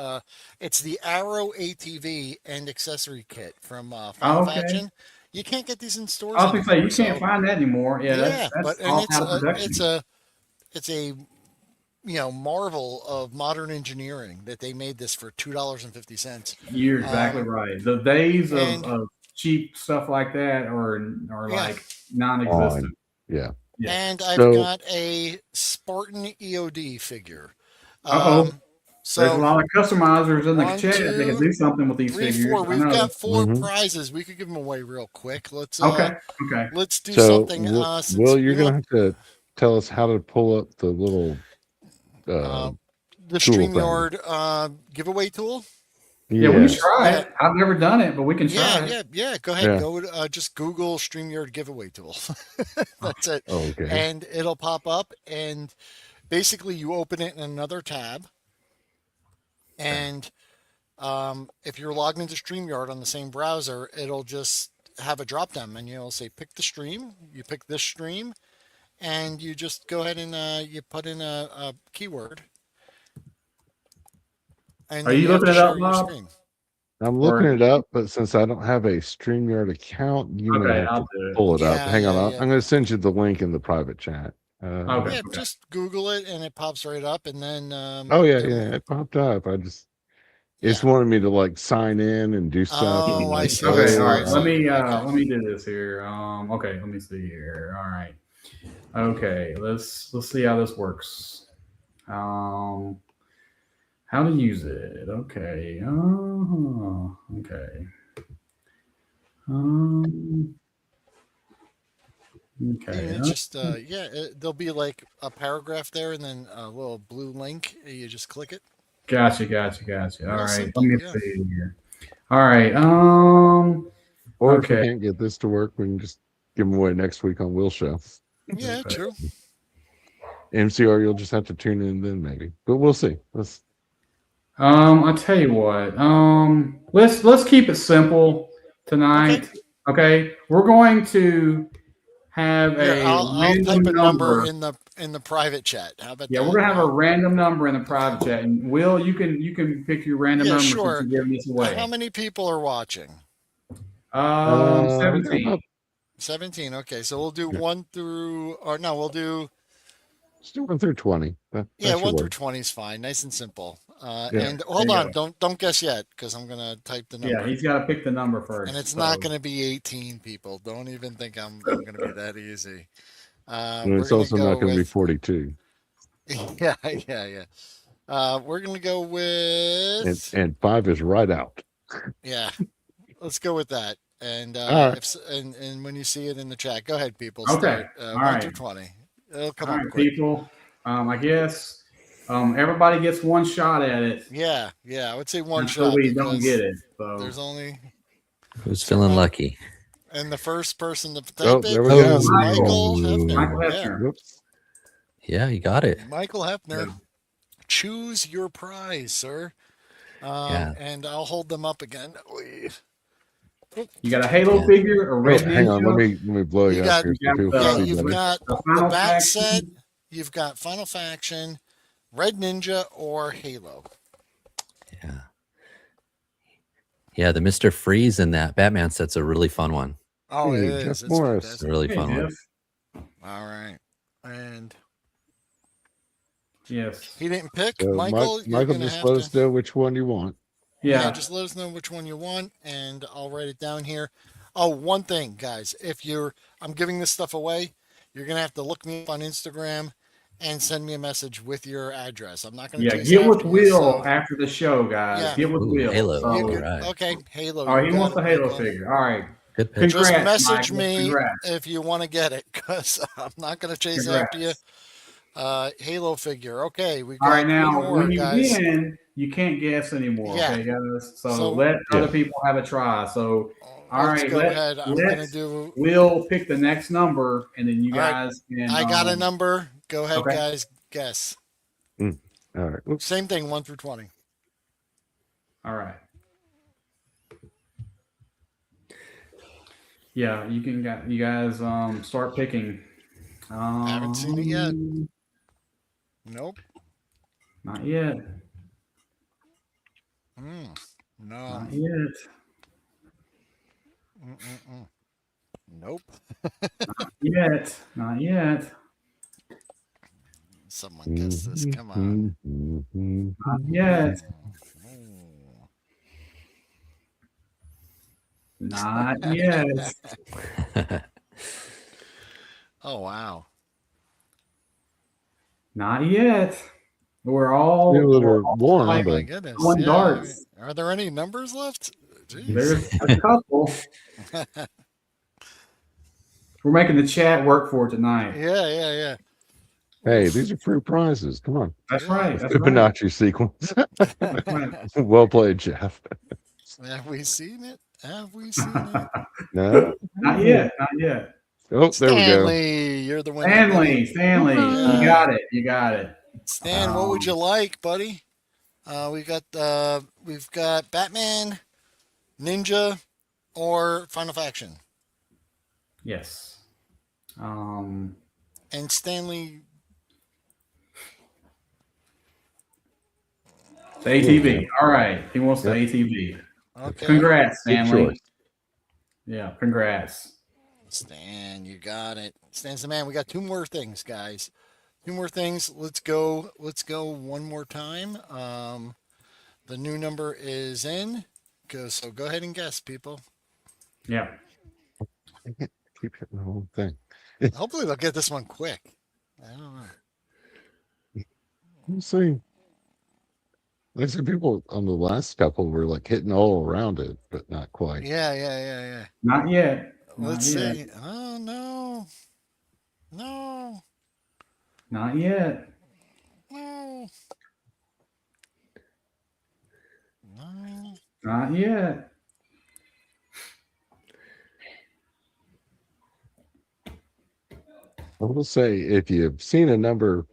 [SPEAKER 3] it's the Arrow ATV and accessory kit from Final
[SPEAKER 1] Okay.
[SPEAKER 3] Faction. You can't get these in stores
[SPEAKER 1] I was gonna say
[SPEAKER 3] anymore.
[SPEAKER 1] you can't find that anymore. Yeah, that's
[SPEAKER 3] but
[SPEAKER 1] all out of production.
[SPEAKER 3] it's a marvel of modern engineering that they made this for $2.50.
[SPEAKER 1] You're exactly right. The days
[SPEAKER 3] and-
[SPEAKER 1] of cheap stuff like that are
[SPEAKER 3] Yeah.
[SPEAKER 1] like non-existent.
[SPEAKER 2] Yeah.
[SPEAKER 1] Yeah.
[SPEAKER 3] And I've
[SPEAKER 2] So-
[SPEAKER 3] got a Spartan EOD figure.
[SPEAKER 1] Uh-oh. There's a
[SPEAKER 3] So
[SPEAKER 1] lot of customizers in the
[SPEAKER 3] one,
[SPEAKER 1] chat that can do something with these
[SPEAKER 3] 3,
[SPEAKER 1] figures.
[SPEAKER 3] 4.
[SPEAKER 1] I
[SPEAKER 3] We've
[SPEAKER 1] know.
[SPEAKER 3] got 4
[SPEAKER 2] Mhm.
[SPEAKER 3] prizes. We could give them away real quick. Let's
[SPEAKER 1] Okay.
[SPEAKER 3] let's do
[SPEAKER 2] So,
[SPEAKER 3] something. Since
[SPEAKER 2] Will, you're
[SPEAKER 3] we
[SPEAKER 2] gonna
[SPEAKER 3] want,
[SPEAKER 2] have to tell us how to pull up the little.
[SPEAKER 3] the
[SPEAKER 2] tool thing.
[SPEAKER 3] StreamYard giveaway tool.
[SPEAKER 1] Yeah, we can
[SPEAKER 2] Yes.
[SPEAKER 1] try
[SPEAKER 3] Yeah.
[SPEAKER 1] it. I've never done it, but we can try it.
[SPEAKER 3] Yeah. Go ahead.
[SPEAKER 2] Yeah.
[SPEAKER 3] Go just Google StreamYard giveaway tool. That's it.
[SPEAKER 2] Oh, okay.
[SPEAKER 3] And it'll pop up, and basically you open it in another tab, and if you're logged into StreamYard on the same browser, it'll just have a drop down menu. It'll say pick the stream. You pick this stream, and you just go ahead and you put in a keyword. And
[SPEAKER 1] Are
[SPEAKER 3] then
[SPEAKER 1] you
[SPEAKER 3] have
[SPEAKER 1] looking
[SPEAKER 3] to
[SPEAKER 1] it up,
[SPEAKER 3] share your
[SPEAKER 1] Bob?
[SPEAKER 3] screen.
[SPEAKER 2] I'm looking it up, but since I don't have a StreamYard account, you may
[SPEAKER 1] Okay,
[SPEAKER 2] have
[SPEAKER 1] I'll
[SPEAKER 2] to
[SPEAKER 1] do it.
[SPEAKER 2] pull it up.
[SPEAKER 3] Yeah,
[SPEAKER 2] Hang on,
[SPEAKER 3] yeah,
[SPEAKER 2] I'm
[SPEAKER 3] yeah.
[SPEAKER 2] going to send you the link in the private chat.
[SPEAKER 1] Okay.
[SPEAKER 3] Yeah, just Google it, and it pops right up, and then.
[SPEAKER 2] Oh yeah, it popped up. It's wanting me to like sign in and do stuff.
[SPEAKER 3] Oh,
[SPEAKER 2] and,
[SPEAKER 3] I
[SPEAKER 2] like,
[SPEAKER 3] see,
[SPEAKER 1] Okay,
[SPEAKER 3] I
[SPEAKER 1] all right.
[SPEAKER 3] see.
[SPEAKER 1] Let me
[SPEAKER 3] Okay.
[SPEAKER 1] let me do this here. Okay, let me see here. All right. Okay, let's see how this works. How to use it? Okay. Okay. Okay.
[SPEAKER 3] It's just there'll be like a paragraph there, and then a little blue link. You just click it.
[SPEAKER 1] Gotcha. All
[SPEAKER 3] Real
[SPEAKER 1] right.
[SPEAKER 3] simple,
[SPEAKER 1] Let me
[SPEAKER 3] yeah.
[SPEAKER 1] see here. All right.
[SPEAKER 2] Or if we
[SPEAKER 1] Okay.
[SPEAKER 2] can't get this to work, we can just give them away next week on Will Show.
[SPEAKER 3] Yeah,
[SPEAKER 1] Okay.
[SPEAKER 3] true.
[SPEAKER 2] MCR, you'll just have to tune in then, maybe. But we'll see.
[SPEAKER 1] I'll tell you what. Let's keep it simple tonight. Okay. We're going to have
[SPEAKER 3] Here,
[SPEAKER 1] a
[SPEAKER 3] I'll
[SPEAKER 1] random
[SPEAKER 3] type a number
[SPEAKER 1] number.
[SPEAKER 3] in the private chat. How about
[SPEAKER 1] Yeah,
[SPEAKER 3] that?
[SPEAKER 1] we're gonna have a random number in the private chat. And Will, you can pick your random
[SPEAKER 3] Yeah,
[SPEAKER 1] number
[SPEAKER 3] sure.
[SPEAKER 1] since you're giving this away.
[SPEAKER 3] How many people are watching?
[SPEAKER 1] 17.
[SPEAKER 3] 17. Okay, so we'll do
[SPEAKER 2] Yeah.
[SPEAKER 3] 1 through, or no, we'll do
[SPEAKER 2] Just do 1 through 20. That
[SPEAKER 3] Yeah,
[SPEAKER 2] should
[SPEAKER 3] 1 through
[SPEAKER 2] work.
[SPEAKER 3] 20 is fine, nice and simple.
[SPEAKER 2] Yeah.
[SPEAKER 3] And hold
[SPEAKER 1] There you
[SPEAKER 3] on, don't guess yet because I'm gonna type the number.
[SPEAKER 1] Yeah, he's got to pick the number first.
[SPEAKER 3] And it's
[SPEAKER 1] so.
[SPEAKER 3] not gonna be 18 people. Don't even think I'm gonna be that easy.
[SPEAKER 2] And
[SPEAKER 3] We're
[SPEAKER 2] it's
[SPEAKER 3] gonna
[SPEAKER 2] also not
[SPEAKER 3] go
[SPEAKER 2] going to be
[SPEAKER 3] with
[SPEAKER 2] 42.
[SPEAKER 3] yeah. We're gonna go with
[SPEAKER 2] And 5 is right out.
[SPEAKER 3] yeah. Let's go with that. And
[SPEAKER 2] All right.
[SPEAKER 3] and when you see it in the chat, go ahead, people.
[SPEAKER 1] Okay.
[SPEAKER 3] Start
[SPEAKER 1] All
[SPEAKER 3] 1
[SPEAKER 1] right.
[SPEAKER 3] through 20. It'll come
[SPEAKER 1] All
[SPEAKER 3] up
[SPEAKER 1] right,
[SPEAKER 3] quick.
[SPEAKER 1] people. I guess everybody gets one shot at it.
[SPEAKER 3] Yeah. I would say one
[SPEAKER 1] until
[SPEAKER 3] shot
[SPEAKER 1] we don't
[SPEAKER 3] because
[SPEAKER 1] get it. So
[SPEAKER 3] there's only
[SPEAKER 4] Who's feeling lucky?
[SPEAKER 3] and the first person to
[SPEAKER 2] Oh,
[SPEAKER 3] type
[SPEAKER 2] there
[SPEAKER 3] it
[SPEAKER 2] we go.
[SPEAKER 3] is Michael Hefner.
[SPEAKER 1] Michael
[SPEAKER 3] Yeah.
[SPEAKER 1] Hefner.
[SPEAKER 2] Whoops.
[SPEAKER 4] Yeah, you got it.
[SPEAKER 3] Michael Hefner.
[SPEAKER 1] Yeah.
[SPEAKER 3] Choose your prize, sir.
[SPEAKER 4] Yeah.
[SPEAKER 3] And I'll hold them up again.
[SPEAKER 1] You got a Halo
[SPEAKER 4] Yeah.
[SPEAKER 1] figure, a
[SPEAKER 2] Oh,
[SPEAKER 1] red
[SPEAKER 2] hang on.
[SPEAKER 1] ninja.
[SPEAKER 2] Let me blow you,
[SPEAKER 3] You
[SPEAKER 2] up
[SPEAKER 3] got-
[SPEAKER 2] here so people
[SPEAKER 1] Yeah,
[SPEAKER 3] Yeah,
[SPEAKER 2] can see
[SPEAKER 3] you've
[SPEAKER 2] better.
[SPEAKER 3] got
[SPEAKER 1] The
[SPEAKER 3] the
[SPEAKER 1] Final
[SPEAKER 3] bat
[SPEAKER 1] Faction.
[SPEAKER 3] set. You've got Final Faction, Red Ninja, or Halo.
[SPEAKER 4] Yeah. Yeah, the Mr. Freeze in that Batman set's a really fun one.
[SPEAKER 3] Oh,
[SPEAKER 2] Hey,
[SPEAKER 3] it
[SPEAKER 2] Jeff
[SPEAKER 3] is. It's
[SPEAKER 2] Morris.
[SPEAKER 4] It's a
[SPEAKER 3] fantastic.
[SPEAKER 4] really
[SPEAKER 1] Hey,
[SPEAKER 4] fun one.
[SPEAKER 1] Jeff.
[SPEAKER 3] All right. And
[SPEAKER 1] Yes.
[SPEAKER 3] he didn't pick.
[SPEAKER 2] So
[SPEAKER 3] Michael, you're
[SPEAKER 2] Michael,
[SPEAKER 3] gonna
[SPEAKER 2] just
[SPEAKER 3] have
[SPEAKER 2] let
[SPEAKER 3] to.
[SPEAKER 2] us know which one you want.
[SPEAKER 1] Yeah.
[SPEAKER 3] Just let us know which one you want, and I'll write it down here. Oh, one thing, guys. I'm giving this stuff away. You're gonna have to look me up on Instagram and send me a message with your address. I'm not gonna.
[SPEAKER 1] Yeah.
[SPEAKER 3] chase
[SPEAKER 1] Get with
[SPEAKER 3] after you,
[SPEAKER 1] Will
[SPEAKER 3] so-
[SPEAKER 1] after the show, guys.
[SPEAKER 3] Yeah.
[SPEAKER 1] Get with
[SPEAKER 4] Ooh,
[SPEAKER 1] Will.
[SPEAKER 4] Halo.
[SPEAKER 1] So,
[SPEAKER 3] You could-
[SPEAKER 4] Alright.
[SPEAKER 3] Okay, Halo.
[SPEAKER 1] oh,
[SPEAKER 3] you
[SPEAKER 1] he
[SPEAKER 3] got
[SPEAKER 1] wants
[SPEAKER 3] it,
[SPEAKER 1] the Halo
[SPEAKER 3] Michael.
[SPEAKER 1] figure. All right.
[SPEAKER 4] Good pick.
[SPEAKER 3] Just
[SPEAKER 1] Congrats,
[SPEAKER 3] message
[SPEAKER 1] Michael.
[SPEAKER 3] me
[SPEAKER 1] Congrats.
[SPEAKER 3] if you want to get it, because I'm not gonna chase
[SPEAKER 1] Congrats.
[SPEAKER 3] after you. Halo figure. Okay, we got
[SPEAKER 1] All right,
[SPEAKER 3] three
[SPEAKER 1] now
[SPEAKER 3] more,
[SPEAKER 1] when you
[SPEAKER 3] guys.
[SPEAKER 1] win, you can't guess anymore.
[SPEAKER 3] Yeah.
[SPEAKER 1] Okay, guys. So,
[SPEAKER 3] So-
[SPEAKER 1] let other
[SPEAKER 2] Yeah.
[SPEAKER 1] people have a try. So, all
[SPEAKER 3] Let's
[SPEAKER 1] right,
[SPEAKER 3] go ahead. I'm gonna
[SPEAKER 1] let's
[SPEAKER 3] do.
[SPEAKER 1] We'll pick the next number, and then you
[SPEAKER 3] All right.
[SPEAKER 1] guys can.
[SPEAKER 3] I got a number. Go ahead,
[SPEAKER 1] okay.
[SPEAKER 3] guys. Guess.
[SPEAKER 2] All right. Oops.
[SPEAKER 3] Same thing. 1 through 20.
[SPEAKER 1] All right. Yeah, you guys start picking.
[SPEAKER 3] Haven't seen it yet. Nope.
[SPEAKER 1] Not yet.
[SPEAKER 3] No.
[SPEAKER 1] Not yet.
[SPEAKER 3] Nope.
[SPEAKER 1] Yet. Not yet.
[SPEAKER 3] Someone guess this. Come on.
[SPEAKER 1] Not yet.
[SPEAKER 3] Ooh.
[SPEAKER 1] Not yet.
[SPEAKER 3] Oh wow.
[SPEAKER 1] Not yet. We're all.
[SPEAKER 2] Feel a little
[SPEAKER 1] we're all
[SPEAKER 2] warm,
[SPEAKER 1] like-
[SPEAKER 3] My
[SPEAKER 2] but
[SPEAKER 3] goodness.
[SPEAKER 1] Throwing
[SPEAKER 3] Yeah,
[SPEAKER 1] darts.
[SPEAKER 3] are there any numbers left? Jeez.
[SPEAKER 1] There's a couple. We're making the chat work for it tonight.
[SPEAKER 3] Yeah.
[SPEAKER 2] hey, these are free prizes. Come on.
[SPEAKER 1] That's right. That's right.
[SPEAKER 2] Fibonacci sequence.
[SPEAKER 1] That's right.
[SPEAKER 2] Well played, Jeff.
[SPEAKER 3] Have we seen it? Have we seen it?
[SPEAKER 2] No.
[SPEAKER 1] Not yet. Not yet.
[SPEAKER 2] Oh, there we go.
[SPEAKER 3] Stanley, you're the winner. buddy.
[SPEAKER 1] Stanley, you got it. You got it.
[SPEAKER 3] Stan, what would you like, buddy? We've got Batman, Ninja, or Final Faction.
[SPEAKER 1] Yes.
[SPEAKER 3] And Stanley,
[SPEAKER 1] The ATV. All right. He wants the ATV.
[SPEAKER 3] okay.
[SPEAKER 1] Congrats,
[SPEAKER 2] Good
[SPEAKER 1] Stanley.
[SPEAKER 2] choice.
[SPEAKER 1] Yeah, congrats.
[SPEAKER 3] Stan, you got it. Stan's the man. We got two more things, guys. Two more things. Let's go one more time. The new number is in. So go ahead and guess, people.
[SPEAKER 1] Yeah.
[SPEAKER 2] Keep hitting the whole thing.
[SPEAKER 3] Hopefully they'll get this one quick. I don't know.
[SPEAKER 2] We'll see. Like some people on the last couple were like hitting all around it, but not quite.
[SPEAKER 3] Yeah.
[SPEAKER 1] Not yet.
[SPEAKER 3] Let's
[SPEAKER 1] Not yet.
[SPEAKER 3] see. Oh no.
[SPEAKER 1] Not yet.
[SPEAKER 3] No.
[SPEAKER 1] Not yet.
[SPEAKER 2] I will say if you've seen a number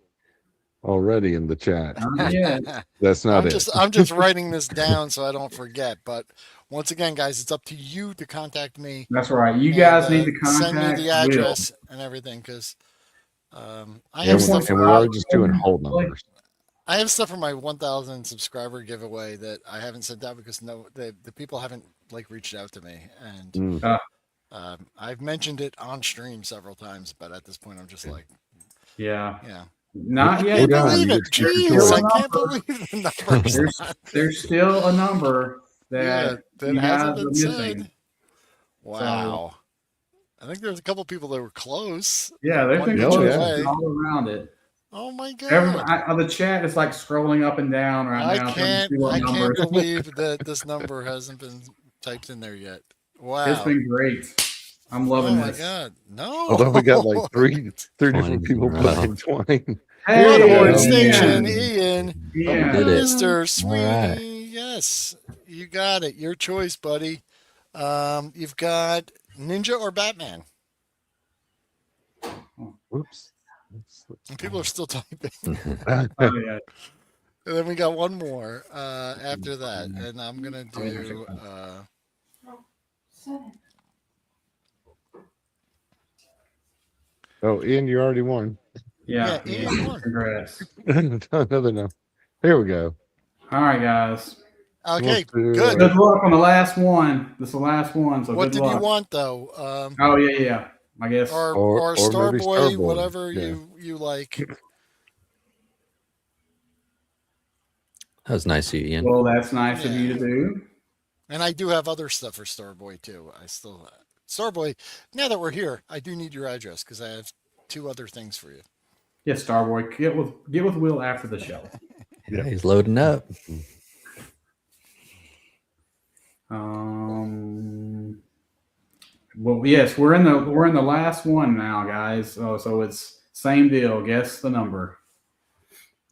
[SPEAKER 2] already in the chat,
[SPEAKER 1] Not yet.
[SPEAKER 2] that's not
[SPEAKER 3] I'm just writing this down so I don't forget. But once again, guys, it's up to you to contact me.
[SPEAKER 1] That's right. You
[SPEAKER 3] and,
[SPEAKER 1] guys need to contact
[SPEAKER 3] send me the
[SPEAKER 1] Will.
[SPEAKER 3] address and everything because I
[SPEAKER 2] And,
[SPEAKER 3] have
[SPEAKER 2] we,
[SPEAKER 3] stuff.
[SPEAKER 2] and we are just doing whole numbers.
[SPEAKER 3] I have stuff for my 1,000 subscriber giveaway that I haven't sent out because the people haven't reached out to me, and I've mentioned it on stream several times, but at this point I'm just like,
[SPEAKER 1] Yeah.
[SPEAKER 3] yeah.
[SPEAKER 1] Not
[SPEAKER 3] I
[SPEAKER 1] yet.
[SPEAKER 3] can't
[SPEAKER 2] down,
[SPEAKER 1] guys.
[SPEAKER 3] believe
[SPEAKER 2] you
[SPEAKER 3] it.
[SPEAKER 2] get skipped
[SPEAKER 3] Jeez,
[SPEAKER 1] Still
[SPEAKER 3] I
[SPEAKER 1] a
[SPEAKER 3] can't
[SPEAKER 1] number.
[SPEAKER 3] believe the number's
[SPEAKER 1] There's
[SPEAKER 3] not.
[SPEAKER 1] there's still a number
[SPEAKER 3] Yeah,
[SPEAKER 1] that
[SPEAKER 3] that
[SPEAKER 1] you
[SPEAKER 3] hasn't
[SPEAKER 1] guys are
[SPEAKER 3] been
[SPEAKER 1] missing.
[SPEAKER 3] said. Wow. I think there's a couple people that were close.
[SPEAKER 1] Yeah, there's
[SPEAKER 3] One
[SPEAKER 1] been
[SPEAKER 3] digit
[SPEAKER 2] yeah.
[SPEAKER 1] close
[SPEAKER 3] away.
[SPEAKER 1] all around it.
[SPEAKER 3] Oh my
[SPEAKER 1] Everybody,
[SPEAKER 3] God.
[SPEAKER 1] the chat is like scrolling up and down right
[SPEAKER 3] I
[SPEAKER 1] now, trying to see what
[SPEAKER 3] can't
[SPEAKER 1] numbers.
[SPEAKER 3] believe that this number hasn't been typed in there yet.
[SPEAKER 1] It's
[SPEAKER 3] Wow.
[SPEAKER 1] been great. I'm
[SPEAKER 3] Oh
[SPEAKER 1] loving
[SPEAKER 3] my
[SPEAKER 1] this.
[SPEAKER 3] God. No.
[SPEAKER 2] Although we got like three
[SPEAKER 4] 20
[SPEAKER 2] different people
[SPEAKER 4] in a
[SPEAKER 2] putting 20.
[SPEAKER 1] Hey,
[SPEAKER 3] Bloodhorn
[SPEAKER 2] go.
[SPEAKER 3] Station,
[SPEAKER 1] Ian.
[SPEAKER 3] Ian.
[SPEAKER 1] Ian.
[SPEAKER 4] Did it.
[SPEAKER 3] Mr.
[SPEAKER 4] All
[SPEAKER 3] Sweeney. Yes. You got it. Your choice, buddy. You've got Ninja or Batman.
[SPEAKER 2] Whoops.
[SPEAKER 3] And people are still typing.
[SPEAKER 1] Oh, yeah.
[SPEAKER 3] And then we got one more after that. And I'm going to do.
[SPEAKER 2] Oh, Ian, you already won.
[SPEAKER 1] Yeah,
[SPEAKER 3] Yeah, Ian won.
[SPEAKER 1] Congrats.
[SPEAKER 2] Another no. Here we go.
[SPEAKER 1] All right, guys.
[SPEAKER 3] Okay,
[SPEAKER 2] We'll do,
[SPEAKER 3] good.
[SPEAKER 1] Good luck on the last one. This is the last one, so
[SPEAKER 3] What
[SPEAKER 1] good
[SPEAKER 3] did
[SPEAKER 1] luck.
[SPEAKER 3] you want, though?
[SPEAKER 1] Oh yeah. I guess.
[SPEAKER 3] Or
[SPEAKER 2] Or maybe
[SPEAKER 3] Starboy,
[SPEAKER 2] Starboy.
[SPEAKER 3] whatever
[SPEAKER 2] Yeah.
[SPEAKER 3] you like.
[SPEAKER 4] That was nice of you, Ian.
[SPEAKER 1] Well, that's nice of you to do.
[SPEAKER 3] And I do have other stuff for Starboy too. I still Starboy. Now that we're here, I do need your address because I have 2 other things for you.
[SPEAKER 1] Yes, Starboy. Get with Will after the show.
[SPEAKER 4] Yeah, he's loading up.
[SPEAKER 1] Well, yes, we're in the last one now, guys. So it's same deal. Guess the number.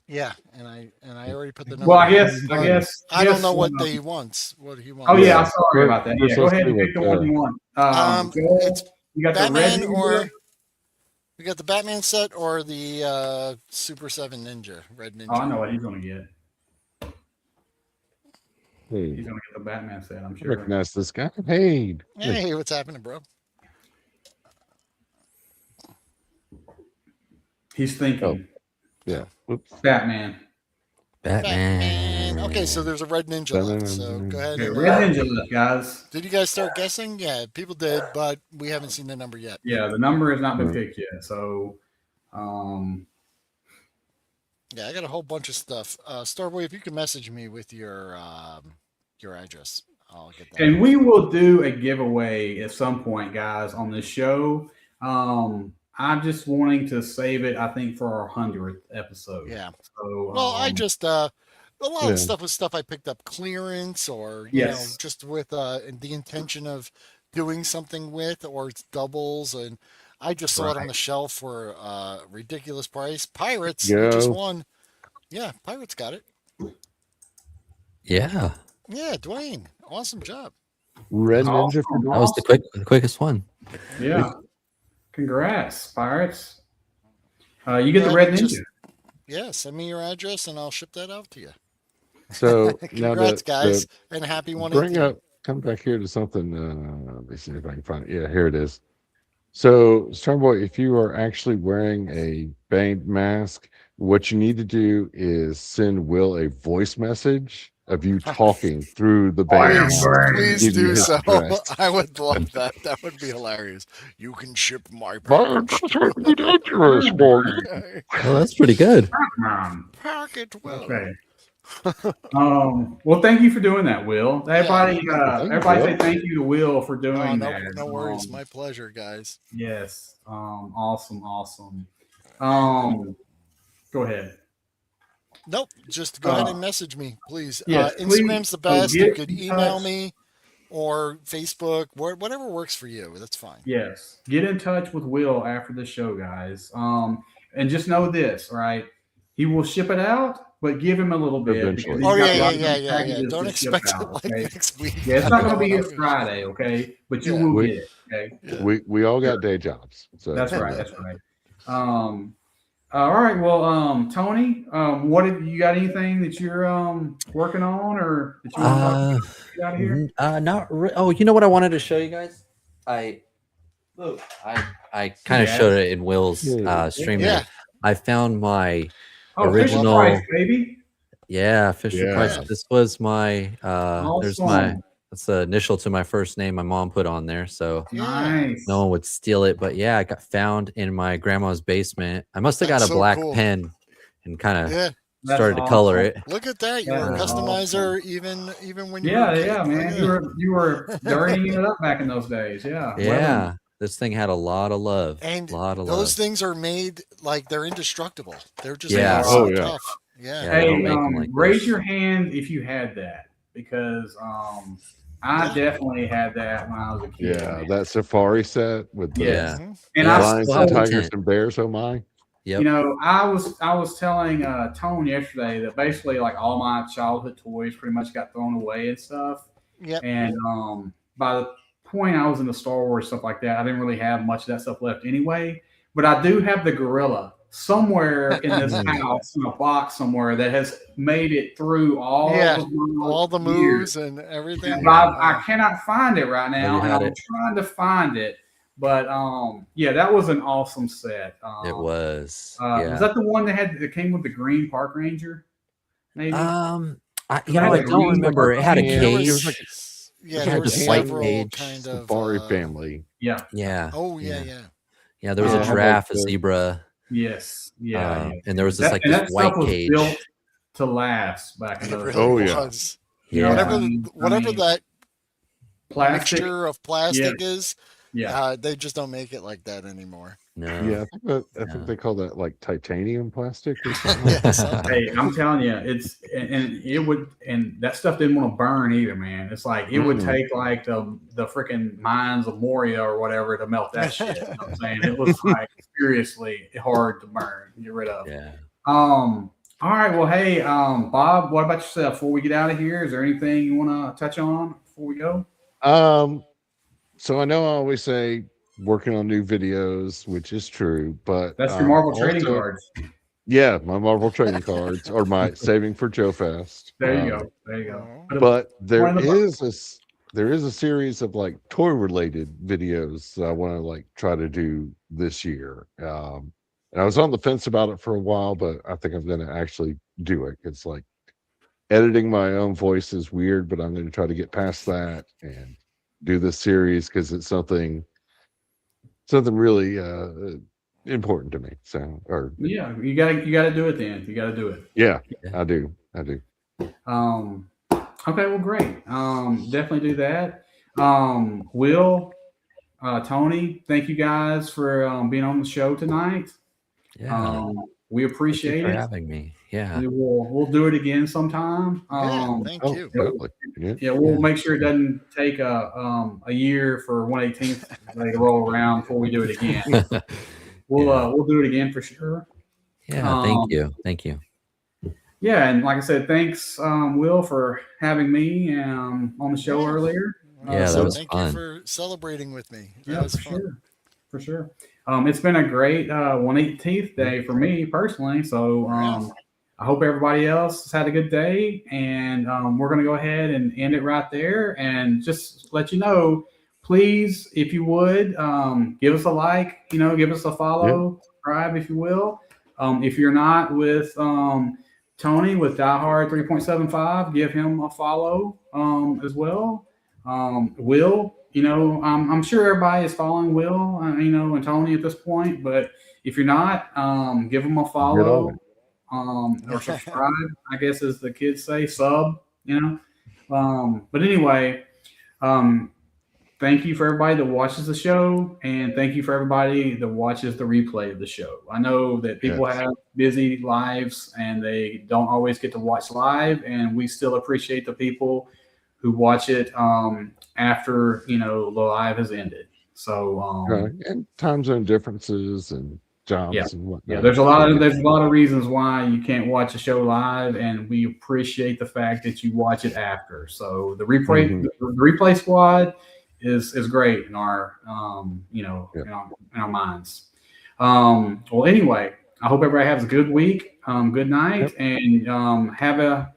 [SPEAKER 3] Yeah, and I already put the number.
[SPEAKER 1] Well, I guess
[SPEAKER 3] I don't know what he wants. What he wants.
[SPEAKER 1] Oh yeah,
[SPEAKER 2] Yeah.
[SPEAKER 1] I'm sorry about that. Yeah,
[SPEAKER 2] First,
[SPEAKER 1] go
[SPEAKER 2] let's
[SPEAKER 1] ahead and
[SPEAKER 2] do
[SPEAKER 1] pick the
[SPEAKER 2] it,
[SPEAKER 1] one you want. Joel,
[SPEAKER 3] it's
[SPEAKER 1] you got
[SPEAKER 3] Batman
[SPEAKER 1] the red
[SPEAKER 3] or
[SPEAKER 1] Ninja?
[SPEAKER 3] we got the Batman set or the Super 7 Ninja, Red Ninja.
[SPEAKER 1] Oh, I know what he's gonna get.
[SPEAKER 2] Hey,
[SPEAKER 1] He's gonna get the Batman set, I'm
[SPEAKER 2] I
[SPEAKER 1] sure.
[SPEAKER 2] recognize this guy. Hey.
[SPEAKER 3] Hey, what's happening, bro?
[SPEAKER 1] He's thinking.
[SPEAKER 2] Yeah. Oops.
[SPEAKER 1] Batman.
[SPEAKER 4] Batman.
[SPEAKER 3] Okay, so there's a Red Ninja left. So go ahead.
[SPEAKER 1] Okay,
[SPEAKER 3] And,
[SPEAKER 1] red Ninja left, guys.
[SPEAKER 3] did you guys start guessing? Yeah, people did, but we haven't seen the number yet.
[SPEAKER 1] Yeah, the number has not been picked yet. So,
[SPEAKER 3] Yeah, I got a whole bunch of stuff. Starboy, if you can message me with your address, I'll get that.
[SPEAKER 1] and we will do a giveaway at some point, guys, on this show. I'm just wanting to save it, I think, for our 100th episode.
[SPEAKER 3] Yeah.
[SPEAKER 1] So,
[SPEAKER 3] Well, I just a lot
[SPEAKER 2] Yeah.
[SPEAKER 3] of stuff was stuff I picked up clearance or you know
[SPEAKER 1] Yes.
[SPEAKER 3] just with the intention of doing something with, or it's doubles, and I just saw it on
[SPEAKER 1] Right.
[SPEAKER 3] the shelf for a ridiculous price. Pirates
[SPEAKER 2] Go.
[SPEAKER 3] just won. Yeah, Pirates got it.
[SPEAKER 4] Yeah,
[SPEAKER 3] Yeah, Dwayne, awesome job.
[SPEAKER 2] Red Ninja for
[SPEAKER 1] Awesome.
[SPEAKER 4] that was the quickest one.
[SPEAKER 1] Yeah. Congrats, Pirates. You get the
[SPEAKER 3] Yeah,
[SPEAKER 1] red Ninja.
[SPEAKER 3] just- Yeah, send me your address and I'll ship that out to you.
[SPEAKER 2] So now
[SPEAKER 3] Congrats, guys,
[SPEAKER 2] the
[SPEAKER 3] and happy one.
[SPEAKER 2] bring up, come back here to something. Let me see if I can find it. Yeah, here it is. So, Starboy, if you are actually wearing a Bane mask, what you need to do is send Will a voice message of you talking through the Bane
[SPEAKER 3] Please,
[SPEAKER 2] mask.
[SPEAKER 3] please
[SPEAKER 2] Give you
[SPEAKER 3] do
[SPEAKER 2] his
[SPEAKER 3] so.
[SPEAKER 2] address.
[SPEAKER 3] I would love that. That would be hilarious. You can ship my
[SPEAKER 2] My address, boy.
[SPEAKER 4] Oh, that's pretty good.
[SPEAKER 3] packet. Well,
[SPEAKER 1] Okay. Well, thank you for doing that, Will. Everybody,
[SPEAKER 2] Thank you,
[SPEAKER 1] everybody, say
[SPEAKER 2] Will.
[SPEAKER 1] thank you to Will for doing
[SPEAKER 3] oh, no,
[SPEAKER 1] that.
[SPEAKER 3] no worries. My pleasure, guys.
[SPEAKER 1] Yes. Awesome. Go ahead.
[SPEAKER 3] Nope. Just go ahead and message me, please.
[SPEAKER 1] Yes,
[SPEAKER 3] Instagram's the best. You
[SPEAKER 1] get
[SPEAKER 3] could
[SPEAKER 1] in
[SPEAKER 3] email
[SPEAKER 1] touch.
[SPEAKER 3] me or Facebook, whatever works for you. That's fine.
[SPEAKER 1] Yes. Get in touch with Will after the show, guys. And just know this, right? He will ship it out, but give him a little bit.
[SPEAKER 2] Eventually.
[SPEAKER 1] because
[SPEAKER 3] Oh,
[SPEAKER 1] he's got
[SPEAKER 3] yeah.
[SPEAKER 1] lots of packages
[SPEAKER 3] Don't
[SPEAKER 1] to ship
[SPEAKER 3] expect it
[SPEAKER 1] out,
[SPEAKER 3] like
[SPEAKER 1] okay?
[SPEAKER 3] next week.
[SPEAKER 1] Yeah, it's not going to be
[SPEAKER 3] No,
[SPEAKER 1] this Friday, okay? But you
[SPEAKER 3] Yeah.
[SPEAKER 1] will
[SPEAKER 2] We-
[SPEAKER 1] get it, okay?
[SPEAKER 3] Yeah.
[SPEAKER 2] We all got day jobs. So
[SPEAKER 1] That's right. All right. Well, Tony, what have you got? Anything that you're working on, or that you want to get out of here?
[SPEAKER 4] Not oh, you know what I wanted to show you guys? I kind of
[SPEAKER 1] Yeah.
[SPEAKER 4] showed it in Will's
[SPEAKER 2] Yeah.
[SPEAKER 4] stream.
[SPEAKER 3] Yeah.
[SPEAKER 4] there. I found my
[SPEAKER 1] Oh,
[SPEAKER 4] original-
[SPEAKER 1] Fisher Price, baby.
[SPEAKER 4] Fisher
[SPEAKER 2] Yeah.
[SPEAKER 4] Price. This was my there's my
[SPEAKER 1] Awesome.
[SPEAKER 4] That's the initial to my first name my mom put on there, so
[SPEAKER 1] Nice.
[SPEAKER 4] no one would steal it. But yeah, it got found in my grandma's basement. I must have got
[SPEAKER 3] That's
[SPEAKER 4] a
[SPEAKER 3] so
[SPEAKER 4] black
[SPEAKER 3] cool.
[SPEAKER 4] pen and kind of
[SPEAKER 3] Yeah.
[SPEAKER 1] That's
[SPEAKER 4] started to color
[SPEAKER 1] awesome.
[SPEAKER 4] it.
[SPEAKER 3] Look at that. You were a
[SPEAKER 1] That is
[SPEAKER 3] customizer even when you were a kid.
[SPEAKER 1] Yeah,
[SPEAKER 3] Look
[SPEAKER 1] man.
[SPEAKER 3] at
[SPEAKER 1] You were dirtying it up back in those days. Yeah.
[SPEAKER 4] Yeah, this thing had a lot of love.
[SPEAKER 3] And
[SPEAKER 4] a lot of
[SPEAKER 3] those
[SPEAKER 4] love.
[SPEAKER 3] things are made like they're indestructible. They're just
[SPEAKER 4] Yeah.
[SPEAKER 3] made
[SPEAKER 2] Oh,
[SPEAKER 3] so
[SPEAKER 2] yeah.
[SPEAKER 3] tough. Yeah.
[SPEAKER 4] Yeah, they don't
[SPEAKER 1] Hey,
[SPEAKER 4] make 'em like
[SPEAKER 1] raise
[SPEAKER 4] this.
[SPEAKER 1] your hand if you had that, because I
[SPEAKER 3] Yeah.
[SPEAKER 1] definitely had that when I was a kid.
[SPEAKER 2] Yeah,
[SPEAKER 1] man.
[SPEAKER 2] that safari set with the
[SPEAKER 1] Yes.
[SPEAKER 4] Yeah.
[SPEAKER 3] Mhm.
[SPEAKER 1] And
[SPEAKER 4] Yeah,
[SPEAKER 1] I
[SPEAKER 2] lions
[SPEAKER 4] still
[SPEAKER 2] and
[SPEAKER 4] have the
[SPEAKER 2] tigers
[SPEAKER 4] tent.
[SPEAKER 2] and bears. Oh my!
[SPEAKER 4] Yep.
[SPEAKER 1] You know, I was telling Tone yesterday that basically like all my childhood toys pretty much got thrown away and stuff.
[SPEAKER 3] Yep.
[SPEAKER 1] And by the point I was into Star Wars stuff like that, I didn't really have much of that stuff left anyway. But I do have the gorilla somewhere in this house in a box somewhere that has made it through all
[SPEAKER 3] Yeah,
[SPEAKER 1] of my
[SPEAKER 3] all the
[SPEAKER 1] years.
[SPEAKER 3] moves and everything.
[SPEAKER 1] But I cannot find it right now,
[SPEAKER 4] you
[SPEAKER 1] and
[SPEAKER 4] had
[SPEAKER 1] I'm
[SPEAKER 4] it.
[SPEAKER 1] trying to find it. But yeah, that was an awesome set.
[SPEAKER 4] It was.
[SPEAKER 1] Was that the one that came with the green park ranger? Maybe.
[SPEAKER 4] I
[SPEAKER 1] It had
[SPEAKER 4] I
[SPEAKER 1] a
[SPEAKER 4] don't
[SPEAKER 1] green
[SPEAKER 4] remember. It had a
[SPEAKER 2] Yeah,
[SPEAKER 3] There
[SPEAKER 2] it
[SPEAKER 4] cage.
[SPEAKER 2] was like
[SPEAKER 3] yeah,
[SPEAKER 2] it
[SPEAKER 3] there
[SPEAKER 2] had
[SPEAKER 3] were
[SPEAKER 2] this white
[SPEAKER 3] several
[SPEAKER 4] cage,
[SPEAKER 3] kind of
[SPEAKER 2] safari family.
[SPEAKER 1] Yeah.
[SPEAKER 4] Yeah.
[SPEAKER 3] Oh
[SPEAKER 4] Yeah.
[SPEAKER 3] yeah, yeah.
[SPEAKER 4] Yeah, there was
[SPEAKER 2] Yeah,
[SPEAKER 4] a
[SPEAKER 2] it had, like,
[SPEAKER 4] giraffe, a
[SPEAKER 2] the-
[SPEAKER 4] zebra,
[SPEAKER 1] Yes. Yeah.
[SPEAKER 4] and there was this
[SPEAKER 1] That
[SPEAKER 4] white
[SPEAKER 1] stuff was
[SPEAKER 4] cage.
[SPEAKER 1] built to last back in
[SPEAKER 3] It
[SPEAKER 1] those
[SPEAKER 3] really
[SPEAKER 1] days.
[SPEAKER 2] Oh, yeah.
[SPEAKER 3] was.
[SPEAKER 1] Yeah.
[SPEAKER 4] Yeah.
[SPEAKER 3] Whatever that
[SPEAKER 1] Plastic.
[SPEAKER 3] mixture of plastic is,
[SPEAKER 1] Yeah.
[SPEAKER 3] they just don't make it like that anymore.
[SPEAKER 4] No.
[SPEAKER 2] Yeah, I think
[SPEAKER 4] Yeah.
[SPEAKER 2] they call that like titanium plastic or something.
[SPEAKER 3] Yeah, something.
[SPEAKER 1] Hey, I'm telling you, and it would, and that stuff didn't want to burn either, man. It's like it would
[SPEAKER 2] Mm.
[SPEAKER 1] take like the freaking mines of Moria or whatever to melt that shit. You know what I'm saying? It was like seriously hard to burn, get rid of.
[SPEAKER 4] Yeah.
[SPEAKER 1] All right. Well, hey, Bob, what about yourself? Before we get out of here, is there anything you want to touch on before we go?
[SPEAKER 2] So I know I always say working on new videos, which is true, but
[SPEAKER 1] That's your Marvel trading
[SPEAKER 2] also-
[SPEAKER 1] cards.
[SPEAKER 2] Yeah, my Marvel trading cards or my saving for Joe Fest.
[SPEAKER 1] There you go. There you go.
[SPEAKER 2] But there
[SPEAKER 1] One of the-
[SPEAKER 2] is a series of like toy related videos that I want to like try to do this year. And I was on the fence about it for a while, but I think I'm going to actually do it. It's like editing my own voice is weird, but I'm going to try to get past that and do this series because it's something really important to me. So, or
[SPEAKER 1] Yeah, you gotta do it then. You gotta do it.
[SPEAKER 2] yeah,
[SPEAKER 4] Yeah.
[SPEAKER 2] I do.
[SPEAKER 1] Okay, well, great. Definitely do that. Will, Tony, thank you guys for being on the show tonight.
[SPEAKER 4] Yeah.
[SPEAKER 1] We
[SPEAKER 4] Thank you
[SPEAKER 1] appreciate
[SPEAKER 4] for
[SPEAKER 1] it.
[SPEAKER 4] having me. Yeah.
[SPEAKER 1] We'll do it again sometime.
[SPEAKER 3] Yeah, thank
[SPEAKER 2] Oh,
[SPEAKER 3] you.
[SPEAKER 2] totally. Yeah.
[SPEAKER 1] Yeah, we'll
[SPEAKER 4] Yeah.
[SPEAKER 1] make sure it doesn't take a year for 1/18th to roll around before we do it again. We'll do it again for sure.
[SPEAKER 4] Yeah. Thank you. Thank you.
[SPEAKER 1] Yeah, and like I said, thanks, Will, for having me on the show
[SPEAKER 3] Yeah.
[SPEAKER 1] earlier.
[SPEAKER 4] Yeah, that was
[SPEAKER 3] thank
[SPEAKER 4] fun.
[SPEAKER 3] you for celebrating with me. That
[SPEAKER 1] Yeah,
[SPEAKER 3] was
[SPEAKER 1] for
[SPEAKER 3] fun.
[SPEAKER 1] sure. For sure. It's been a great 1/18th day for me personally. So I hope everybody else has had a good day. And we're going to go ahead and end it right there. And just let you know, please, if you would, give us a like, give us a follow, subscribe, if you will. If you're not with Tony with Die Hard 3.75, give him a follow as well. Will, I'm sure everybody is following Will, and Tony at this point. But if you're not, give them a follow or subscribe. I guess as the kids say, sub. But anyway, thank you for everybody that watches the show, and thank you for everybody that watches the replay of the show. I know that people have busy lives and they don't always get to watch live, and we still appreciate the people who watch it after the live has ended. So
[SPEAKER 2] and time zone differences and jobs and whatnot.
[SPEAKER 1] yeah, there's a lot of reasons why you can't watch a show live, and we appreciate the fact that you watch it after. So the replay the replay squad is great in our in our minds. Well, anyway, I hope everybody has a good week, good night, and have a